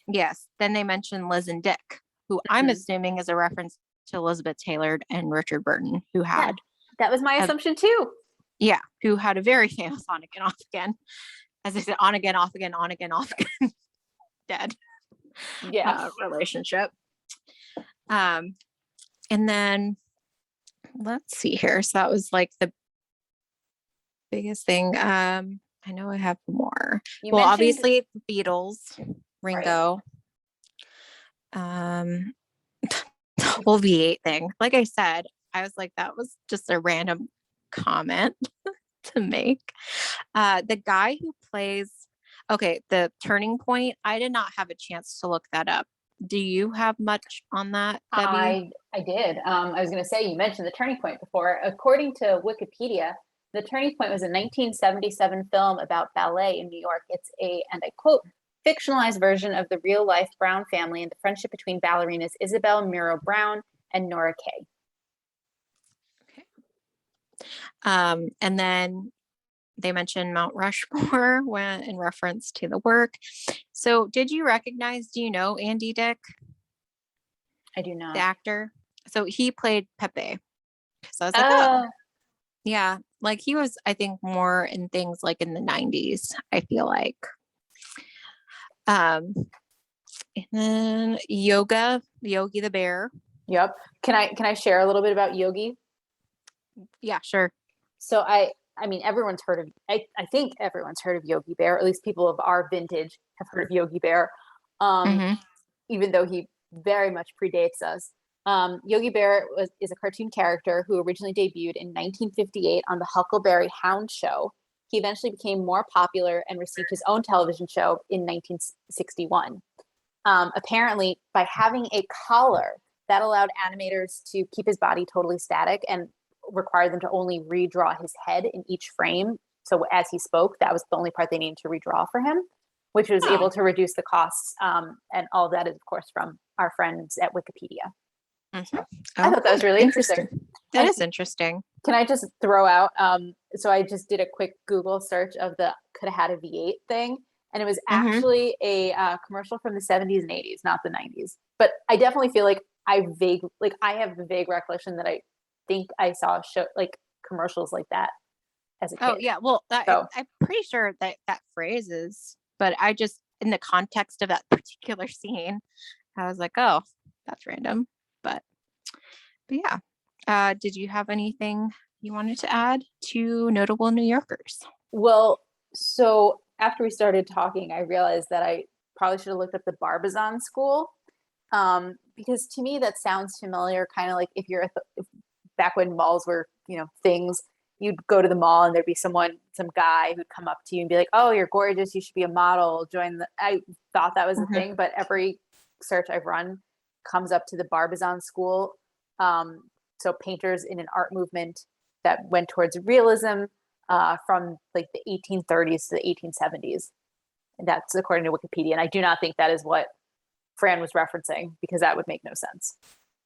Yes. Then they mentioned Liz and Dick, who I'm Mhm. assuming is a reference to Elizabeth Taylor and Richard Burton, who Yeah, had that was my a assumption too. yeah, who had a very famous on again, off again. As I said, on again, off again, on again, off again, dead Yeah. relationship. Um, and then let's see here. So that was like the biggest thing. I know I have more. You Well, mentioned, obviously Beatles, right. Ringo, um, the whole V8 thing. Like I said, I was like, that was just a random comment to make. The guy who plays, okay, the turning point, I did not have a chance to look that up. Do you have much on that, Debbie? I did. I was going to say, you mentioned the Turning Point before. According to Wikipedia, the Turning Point was a 1977 film about ballet in New York. It's a, and I quote, fictionalized version of the real life Brown family and the friendship between ballerinas Isabel Murrow Brown and Nora Kay. Okay. And then they mentioned Mount Rushmore when in reference to the work. So did you recognize, do you know Andy Dick, I do the not. actor? So he played Pepe. So I was like, oh, Uh, yeah. Like he was, I think, more in things like in the 90s, I feel like. Um, and then Yogi the Bear. yep. Can I share a little bit about Yogi? Yeah, sure. So I mean everyone's heard of I think everyone's heard of Yogi Bear, at least people of our vintage have heard of Yogi Bear. Um, Mm-hmm. even though he very much predates us. Yogi Bear is a cartoon character who originally debuted in 1958 on the Huckleberry Hound show. He eventually became more popular and received his own television show in 1961. Apparently, by having a collar that allowed animators to keep his body totally static and required them to only redraw his head in each frame. So as he spoke, that was the only part they needed to redraw for him, which was Oh. able to reduce the costs. And all of that is, of course, from our friends at Wikipedia. Mm-hmm. So I thought that Okay. was really interesting. That And is interesting. can I just throw out? So I just did a quick Google search of the could have had a V8 thing, and it was Mm-hmm. actually a commercial from the 70s and 80s, not the 90s. But I definitely feel like I have the vague recollection that I think I saw show like commercials like that as a Oh kid. yeah. Well, So I'm pretty sure that that phrase is, but I just in the context of that particular scene, I was like, oh, that's random. But yeah. Did you have anything you wanted to add to notable New Yorkers? well, so after we started talking, I realized that I probably should have looked up the Barbizon School, because to me that sounds familiar. Kind of like if you're at back when malls were, things. You'd go to the mall and there'd be some guy who'd come up to you and be like, "Oh, you're gorgeous. You should be a model. Join the." I thought that was a Mhm. thing, but every search I've run comes up to the Barbizon School. So painters in an art movement that went towards realism, from like the 1830s to the 1870s. And that's according to Wikipedia. And I do not think that is what Fran was referencing because that would make no sense.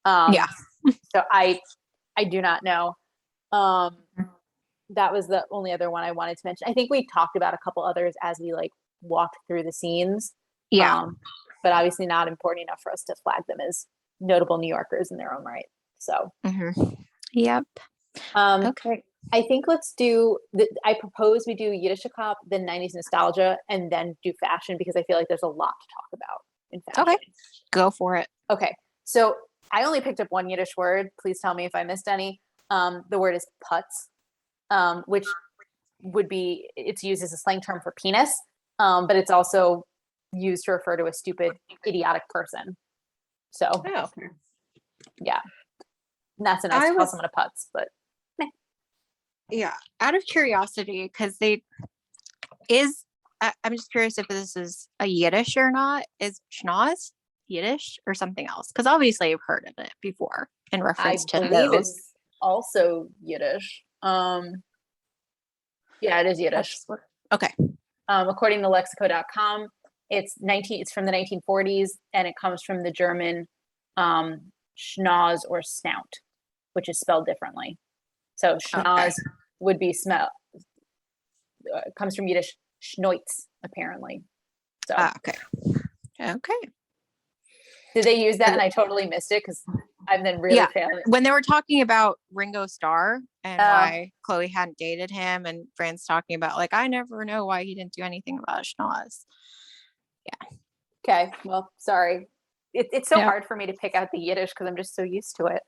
Yeah. Um, so I do not know. Um, that was the only other one I wanted to mention. I think we talked about a couple others as we like walked through the scenes, Yeah. um, but obviously not important enough for us to flag them as notable New Yorkers in their own right. So, Hmm. Yep. um, Okay. I think let's do. I propose we do Yiddish Cop, then 90s nostalgia, and then do fashion because I feel like there's a lot to talk about in Okay. fashion. Go for it. Okay, so I only picked up one Yiddish word. Please tell me if I missed any. The word is putz, which would be it's used as a slang term for penis, but it's also used to refer to a stupid, idiotic person. So Oh. yeah, not so nice I to call was, someone a putz, but yeah, out of curiosity, because they is, I'm just curious if this is a Yiddish or not. Is schnoz Yiddish or something else? Because obviously I've heard of it before in I reference to believe those. it's also Yiddish. Yeah, it is Yiddish. That's what. Okay. According to lexico.com, it's from the 1940s and it comes from the German schnoz or snout, which is spelled differently. So Okay. schnoz would be smell comes from Yiddish schnoitz, apparently. So Okay. Okay. Did they use that and I totally missed it because I'm then really Yeah. failing? When they were talking about Ringo Starr and Oh, why Chloe hadn't dated him, and Fran's talking about like, I never know why he didn't do anything about Schnoz. okay. Well, sorry. It's so Yeah. hard for me to pick out the Yiddish because I'm just so used to it.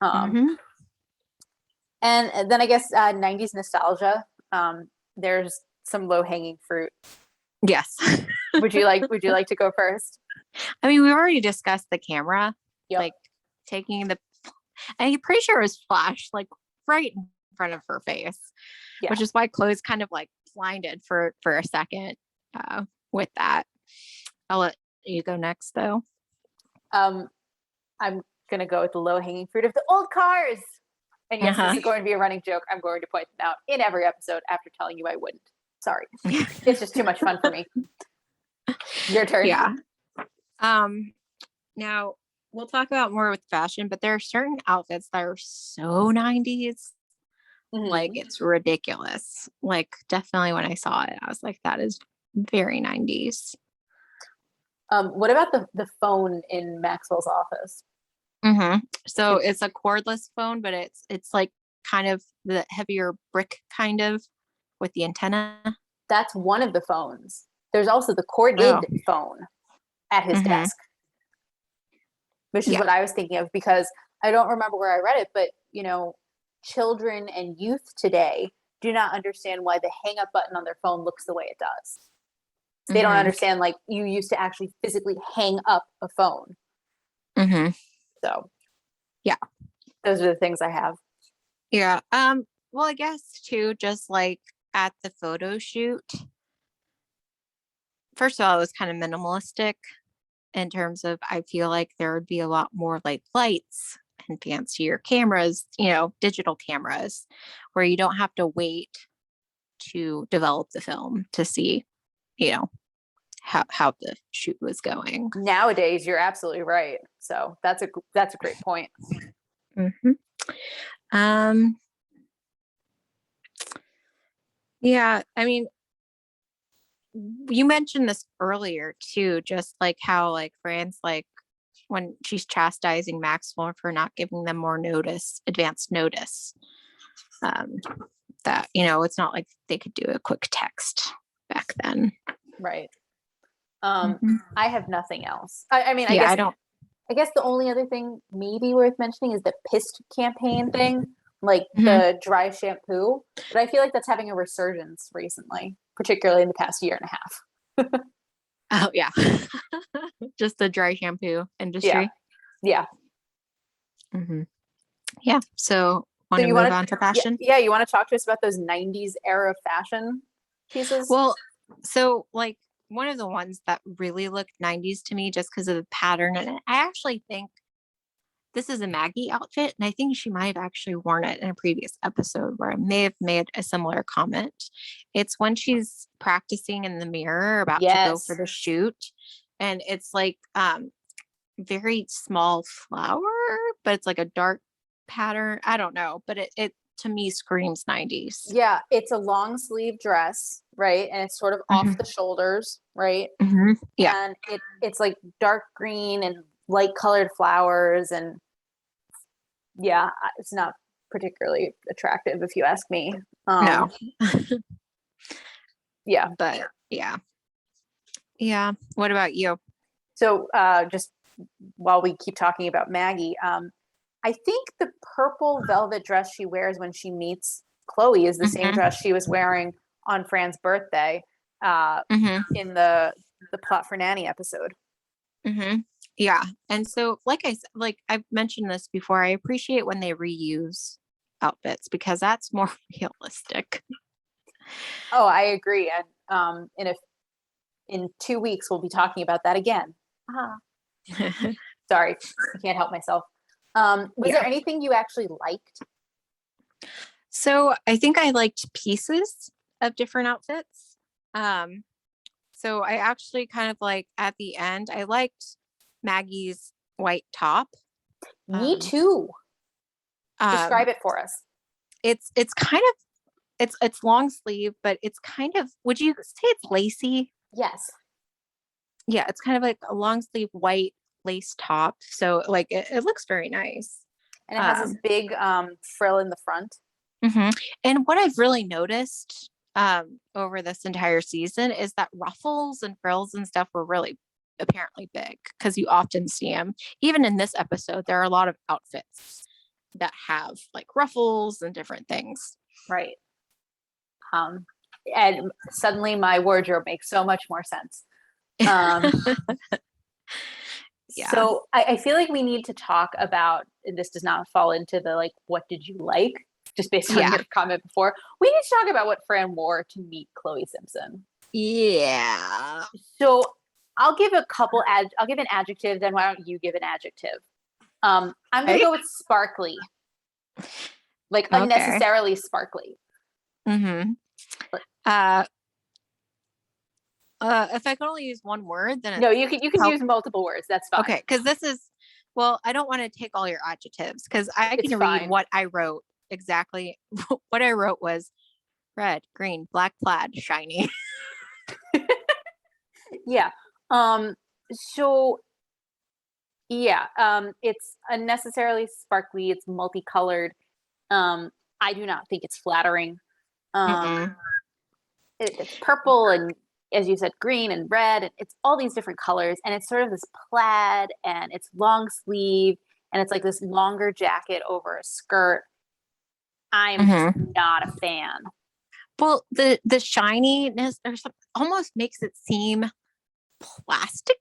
Um, Mm-hmm. and then I guess 90s nostalgia. There's some low hanging fruit. Yes. Would you like to go first? I mean, we already discussed the camera, Yep. like taking the, I'm pretty sure it was flash, like right in front of her face, Yeah. which is why Chloe's kind of like blinded for a second with that. I'll let you go next, though. Um, I'm gonna go with the low hanging fruit of the old cars. And yes, this Uh-huh. is going to be a running joke. I'm going to point them out in every episode after telling you I wouldn't. Sorry. It's just too much fun for me. Your turn. Yeah. Um. Now we'll talk about more with fashion, but there are certain outfits that are so 90s, like Mhm. it's ridiculous. Like definitely when I saw it, I was like, that is very 90s. What about the phone in Maxwell's office? Mm-hmm. So it's a cordless phone, but it's like kind of the heavier brick kind of with the antenna. That's one of the phones. There's also the corded Oh. phone at his Mm-hmm. desk, which is Yeah. what I was thinking of because I don't remember where I read it, but children and youth today do not understand why the hang up button on their phone looks the way it does. They don't Mm-hmm. understand like you used to actually physically hang up a phone. Mm-hmm. So Yeah. those are the things I have. Yeah. Well, I guess too, just like at the photo shoot, first of all, it was kind of minimalistic in terms of I feel like there would be a lot more like lights and fancier cameras, digital cameras, where you don't have to wait to develop the film to see, you know, how the shoot was going. Nowadays, you're absolutely right. So that's a great point. Hmm. Um, yeah, I mean, you mentioned this earlier too, just like how like France, like when she's chastising Maxwell for not giving them more notice, advanced notice. Um, that it's not like they could do a quick text back then. Right. Mhm. I have nothing else. I mean, I Yeah, guess I don't. I guess the only other thing maybe worth mentioning is the pissed campaign thing, like Mhm. the dry shampoo. But I feel like that's having a resurgence recently, particularly in the past year and a half. Oh yeah, just the dry shampoo Yeah. industry. Yeah. Hmm. Yeah. So, So want to you move want to, on to yeah, fashion? yeah, you want to talk to us about those 90s era fashion pieces? Well, so like one of the ones that really looked 90s to me just because of the pattern, and I actually think this is a Maggie outfit, and I think she might have actually worn it in a previous episode where I may have made a similar comment. It's when she's practicing in the mirror about to go for Yes. the shoot, and it's like very small flower, but it's like a dark pattern. I don't know, but it to me screams 90s. Yeah, it's a long sleeve dress, right? And it's sort of off Hmm. the shoulders, right? Hmm. Yeah. And it's like dark green and light colored flowers and yeah, it's not particularly attractive if you ask me. No. Yeah. But yeah. Yeah. What about you? So just while we keep talking about Maggie, I think the purple velvet dress she wears when she meets Chloe is the same Hmm. dress she was wearing on Fran's birthday uh, Hmm. in the Plot for Nanny episode. Hmm. Yeah. And so, like I said, like I've mentioned this before, I appreciate when they reuse outfits because that's more realistic. Oh, I agree. And in 2 weeks we'll be talking about that again. Ah, sorry, I can't help myself. Was there Yeah. anything you actually liked? So I think I liked pieces of different outfits. Um, so I actually kind of like at the end, I liked Maggie's white top. Me Um, too. um, Describe it for us. it's kind of it's long sleeve, but it's kind of, would you say it's lacy? Yes. Yeah, it's kind of like a long sleeve white lace top. So like it looks very nice. And it has this Um, big frill in the front. mhm. And what I've really noticed over this entire season is that ruffles and frills and stuff were really apparently big because you often see them. Even in this episode, there are a lot of outfits that have like ruffles and different things. Right. Um, and suddenly my wardrobe makes so much more sense. Um, Yeah. so I feel like we need to talk about, and this does not fall into the like, what did you like? Just based on Yeah. your comment before, we need to talk about what Fran wore to meet Chloe Simpson. Yeah. So I'll give an adjective, then why don't you give an adjective? I'm gonna Okay. go with sparkly, like Okay. unnecessarily sparkly. Mm-hmm. Uh, if I can only use one word, then No, it's you can help. use multiple words. That's fine. Okay, because this is, well, I don't want to take all your adjectives because I It's can read fine. what I wrote exactly. What I wrote was red, green, black plaid, shiny. Yeah. Um, so yeah, it's unnecessarily sparkly. It's multicolored. I do not think it's flattering. Um, Mm-mm. it's purple and, as you said, green and red, and it's all these different colors. And it's sort of this plaid, and it's long sleeve, and it's like this longer jacket over a skirt. I'm just Mm-hmm. not a fan. Well, the shininess or something almost makes it seem plasticky.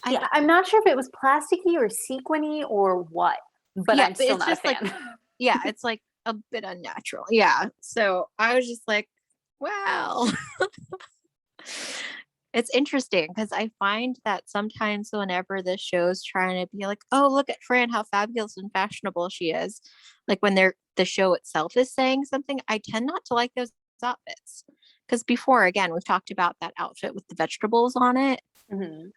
I Yeah, I'm not sure if it was plasticky or sequiny or what, but Yeah, I'm but still it's not a just like fan. yeah, it's like a bit unnatural. Yeah. So I was just like, well, it's interesting because I find that sometimes whenever the show's trying to be like, oh, look at Fran, how fabulous and fashionable she is, like when the show itself is saying something, I tend not to like those outfits. Because before, again, we've talked about that outfit with the vegetables on it. Mhm.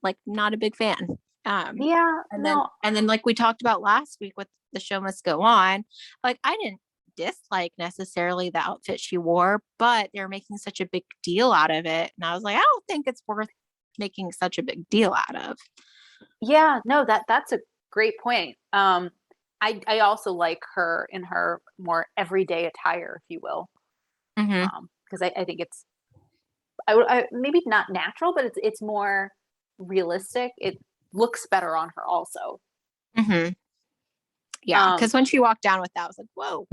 Like, not a big fan. Um, Yeah, no, and then like we talked about last week with the show must go on, like I didn't dislike necessarily the outfit she wore, but they're making such a big deal out of it. And I was like, I don't think it's worth making such a big deal out of. yeah, no, that's a great point. I also like her in her more everyday attire, if you will, Hmm. because I think it's maybe not natural, but it's more realistic. It looks better on her also. Hmm. Yeah. Um, Cause when she walked down with that, I was like, whoa.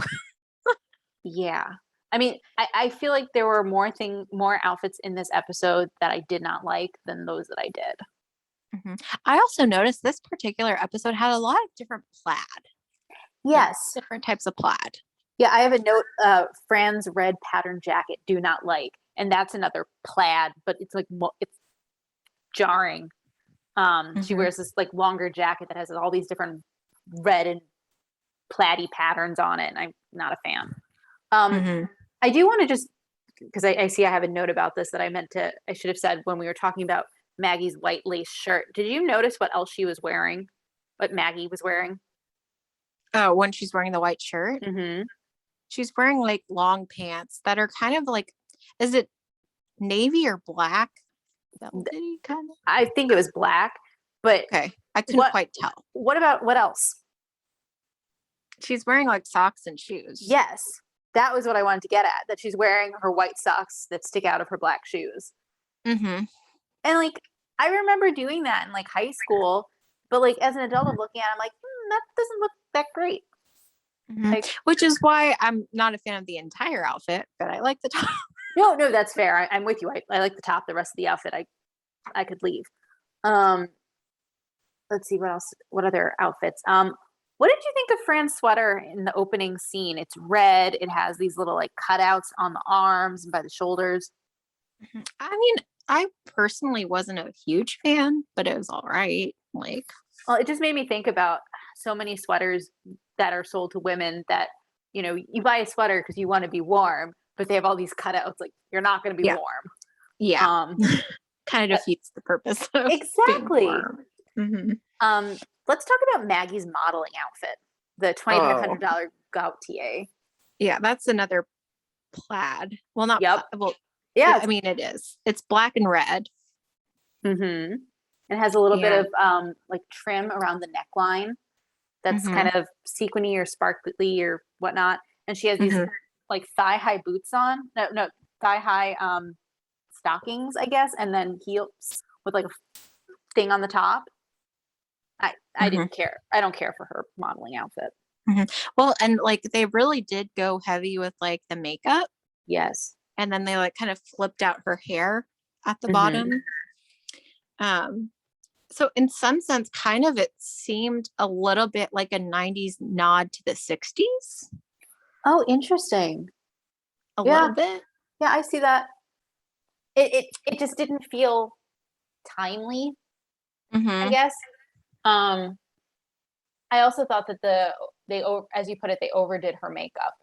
yeah. I mean, I feel like there were more outfits in this episode that I did not like than those that I did. Hmm. I also noticed this particular episode had a lot of different plaid, like Yes. different types of plaid. Yeah, I have a note, Fran's red pattern jacket, do not like. And that's another plaid, but it's like, it's jarring. She Hmm. wears this like longer jacket that has all these different red and plaady patterns on it. And I'm not a fan. Um, Hmm. I do want to just, because I see I have a note about this that I should have said when we were talking about Maggie's white lace shirt. Did you notice what else she was wearing? What Maggie was wearing? Oh, when she's wearing the white shirt, Mm-hmm. she's wearing like long pants that are kind of like, is it navy or black? Velvety kind of. I think it was black, but Okay, I couldn't what quite tell. what else? She's wearing like socks and shoes. Yes, that was what I wanted to get at. That she's wearing her white socks that stick out of her black shoes. Mm-hmm. And like I remember doing that in like high school, but like as an adult, I'm looking at it, I'm like, that doesn't look that great. Mm-hmm. Like, Which is why I'm not a fan of the entire outfit, but I like the top. no, that's fair. I'm with you. I like the top. The rest of the outfit, I could leave. Um, let's see what else. What other outfits? What did you think of Fran's sweater in the opening scene? It's red. It has these little like cutouts on the arms and by the shoulders. Mhm. I mean, I personally wasn't a huge fan, but it was all right. Like, Well, it just made me think about so many sweaters that are sold to women that, you buy a sweater because you want to be warm, but they have all these cutouts like you're not going to be yeah, warm. yeah, Um, kind of defeats the purpose of being exactly. warm. Hmm. Let's talk about Maggie's modeling outfit, the Oh, $2,500 Gautier. yeah, that's another plaid. Well, not Yep. plaid. Well, Yeah. I mean, it is. It's black and red. Mm-hmm. It has a little bit of And like trim around the neckline that's hmm kind of sequiny or sparkly or whatnot. And she has these hmm like thigh high boots on. No, thigh high stockings, I guess, and then heels with like a thing on the top. I hmm didn't care. I don't care for her modeling outfit. hmm Well, and like they really did go heavy with like the makeup, Yes. and then they like kind of flipped out her hair at the Mm-hmm. bottom. Um, so in some sense, kind of it seemed a little bit like a 90s nod to the 60s, Oh, interesting. a Yeah, little bit. yeah, I see that. It just didn't feel timely, I hmm guess. Um, I also thought that as you put it, they overdid her makeup,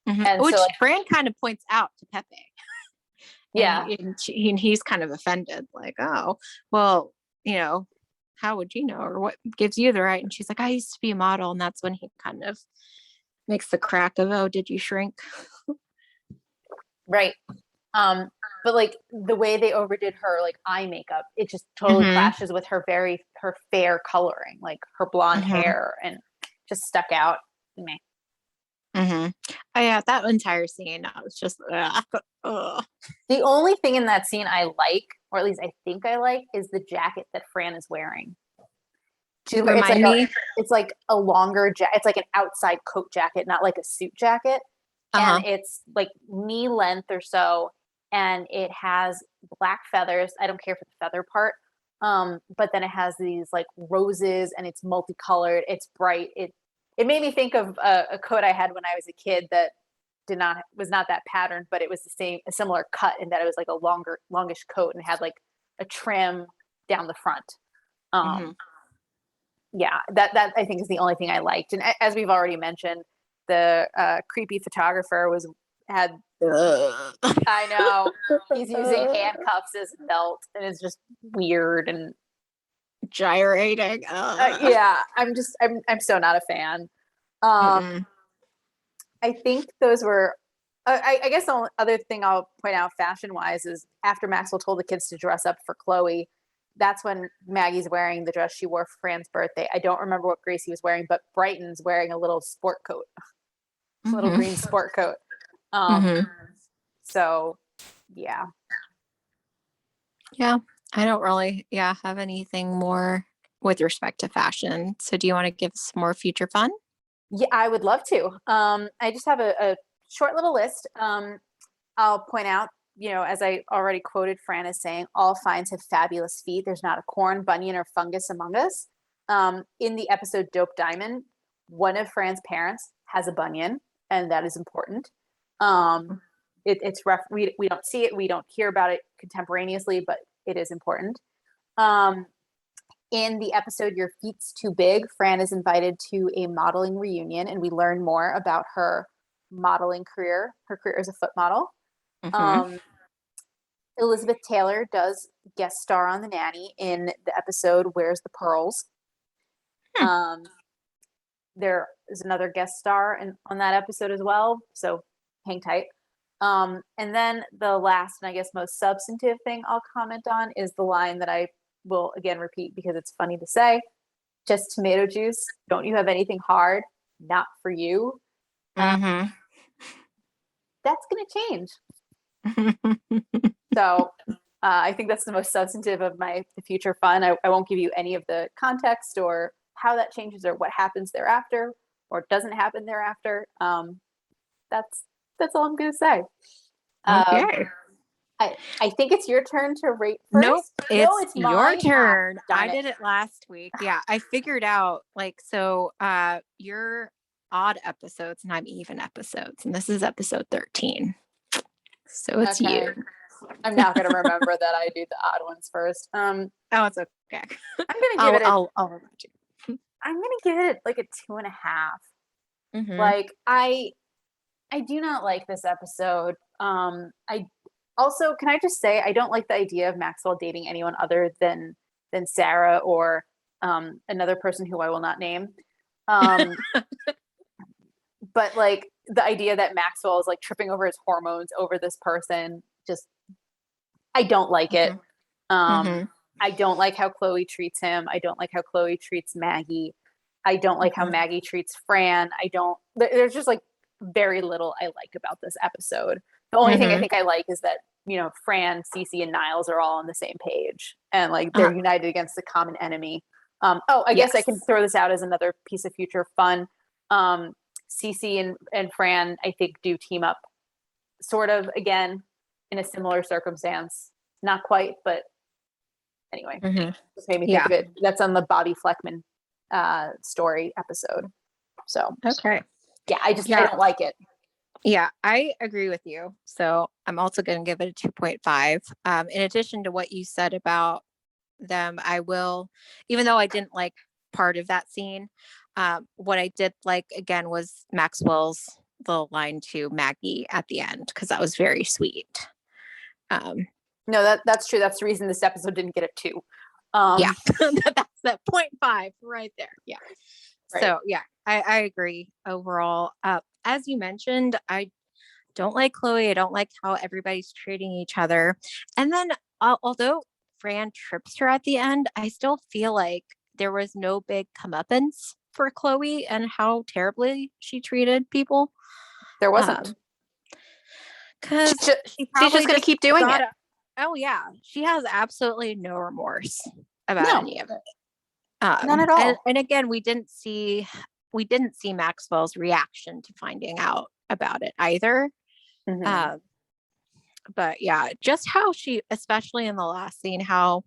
and so Which like, Fran kind of points out to Pepe, yeah, and he's kind of offended, like, oh, well, you know, how would you know, or what gives you the right? And she's like, I used to be a model, and that's when he kind of makes the crack of, oh, did you shrink? right. Um, but like the way they overdid her like eye makeup, it just totally hmm clashes with her fair coloring, like her blonde hmm hair, and just stuck out. Meh. hmm Oh yeah, that entire scene, I was just, ugh, ugh. The only thing in that scene I like, or at least I think I like, is the jacket that Fran is wearing. It's Remind like me. it's like a longer jacket. It's like an outside coat jacket, not like a suit jacket. And Uh-huh. it's like knee length or so, and it has black feathers. I don't care for the feather part. But then it has these like roses, and it's multicolored. It's bright. It made me think of a coat I had when I was a kid that did not was not that patterned, but it was a similar cut in that it was like a longish coat and had like a trim down the front. hmm Um, yeah, that I think is the only thing I liked. And as we've already mentioned, the creepy photographer was had. I know he's using handcuffs as a belt, and it's just weird. And Gyrating. yeah, I'm so not a fan. Um, Mm-mm. I think those were. I guess the only other thing I'll point out fashion wise is after Maxwell told the kids to dress up for Chloe, that's when Maggie's wearing the dress she wore for Fran's birthday. I don't remember what Gracie was wearing, but Brighton's wearing a little sport coat, a little hmm green sport coat. Um, hmm so yeah. Yeah, I don't really, yeah, have anything more with respect to fashion. So do you want to give us more future fun? Yeah, I would love to. I just have a short little list. I'll point out, as I already quoted Fran as saying, all finds have fabulous feet. There's not a corn, bunion, or fungus among us. In the episode Dope Diamond, one of Fran's parents has a bunion, and that is important. It's rough. We don't see it. We don't hear about it contemporaneously, but it is important. Um, in the episode Your Feet's Too Big, Fran is invited to a modeling reunion, and we learn more about her modeling career, her career as a foot model. hmm Um, Elizabeth Taylor does guest star on The Nanny in the episode Where's the Pearls? Hmm. Um, there is another guest star on that episode as well, so hang tight. And then the last and I guess most substantive thing I'll comment on is the line that I will again repeat because it's funny to say. Just tomato juice. Don't you have anything hard? Not for you. Uh, hmm that's going to change. So I think that's the most substantive of the future fun. I won't give you any of the context or how that changes or what happens thereafter or doesn't happen thereafter. That's that's all I'm going to say. Um, Okay. I think it's your turn to rate Nope, first. No, it's it's your mine. Ah, turn. darn I it. did it last week. Yeah, I figured out like so you're odd episodes and I'm even episodes, and this is episode 13. So it's you. Okay. I'm not going to remember that I do the odd ones first. Oh, it's okay. I'm going to give it a I'll remind you. I'm going to give it like a 2.5. Mm-hmm. Like I do not like this episode. I also, can I just say I don't like the idea of Maxwell dating anyone other than Sarah or another person who I will not name. Um, but like the idea that Maxwell is like tripping over his hormones over this person, just I don't like it. Mm-hmm. Um, Mm-hmm. I don't like how Chloe treats him. I don't like how Chloe treats Maggie. I don't like how Mhm. Maggie treats Fran. There's just like very little I like about this episode. The only thing I Mhm. think I like is that, Fran, Cece, and Niles are all on the same page and like they're Uh, united against the common enemy. I guess I can yes. throw this out as another piece of future fun. Cece and Fran, I think, do team up sort of again in a similar circumstance. Not quite, but anyway, Mhm. just made me think Yeah. of it. That's on the Bobby Fleckman story episode. So Okay. yeah, I Yeah. don't like it. Yeah, I agree with you. So I'm also going to give it a 2.5. In addition to what you said about them, I will, even though I didn't like part of that scene, what I did like again was Maxwell's the line to Maggie at the end because that was very sweet. Um, No, that's true. That's the reason this episode didn't get a two. yeah, that's that 0.5 right there. Yeah. Right. So yeah, I agree overall. As you mentioned, I don't like Chloe. I don't like how everybody's treating each other. And then, although Fran trips her at the end, I still feel like there was no big comeuppance for Chloe and how terribly she treated people. There wasn't. Um, because she She's just probably going to just keep doing got it. a, oh yeah, she has absolutely no remorse about No, any of it. none at all. And again, we didn't see Maxwell's reaction to finding out about it either. Mm-hmm. Um, but yeah, just how she, especially in the last scene, how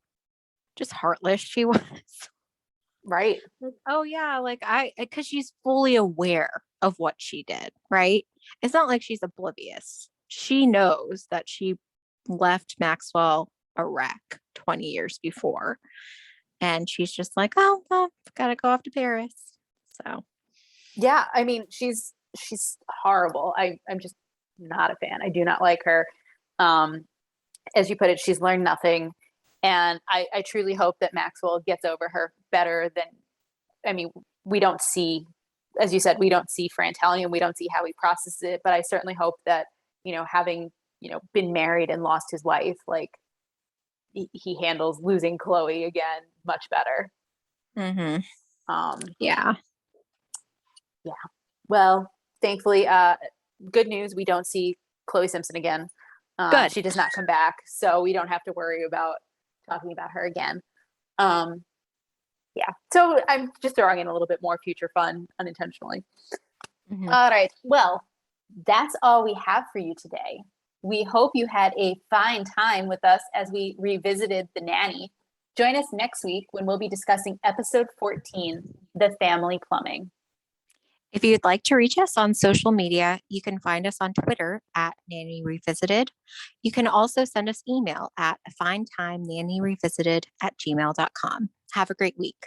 just heartless she was. Right. Like, oh yeah, like because she's fully aware of what she did, right? It's not like she's oblivious. She knows that she left Maxwell a wreck 20 years before. And she's just like, oh, well, gotta go off to Paris. So, Yeah. I mean, she's horrible. I'm just not a fan. I do not like her. Um, as you put it, she's learned nothing. And I truly hope that Maxwell gets over her better than, I mean, we don't see, as you said, we don't see Fran telling him, we don't see how he processes it. But I certainly hope that, having, been married and lost his wife, like he handles losing Chloe again much better. mhm. Um, Yeah, yeah. Well, thankfully, good news, we don't see Chloe Simpson again. good. She does not come back, so we don't have to worry about talking about her again. Um, yeah. So I'm just throwing in a little bit more future fun unintentionally. Mhm. All right. Well, that's all we have for you today. We hope you had a fine time with us as we revisited The Nanny. Join us next week when we'll be discussing episode 14, The Family Plumbing. If you'd like to reach us on social media, you can find us on Twitter at Nanny Revisited. You can also send us email at findtimenannyrevisited@gmail.com. Have a great week.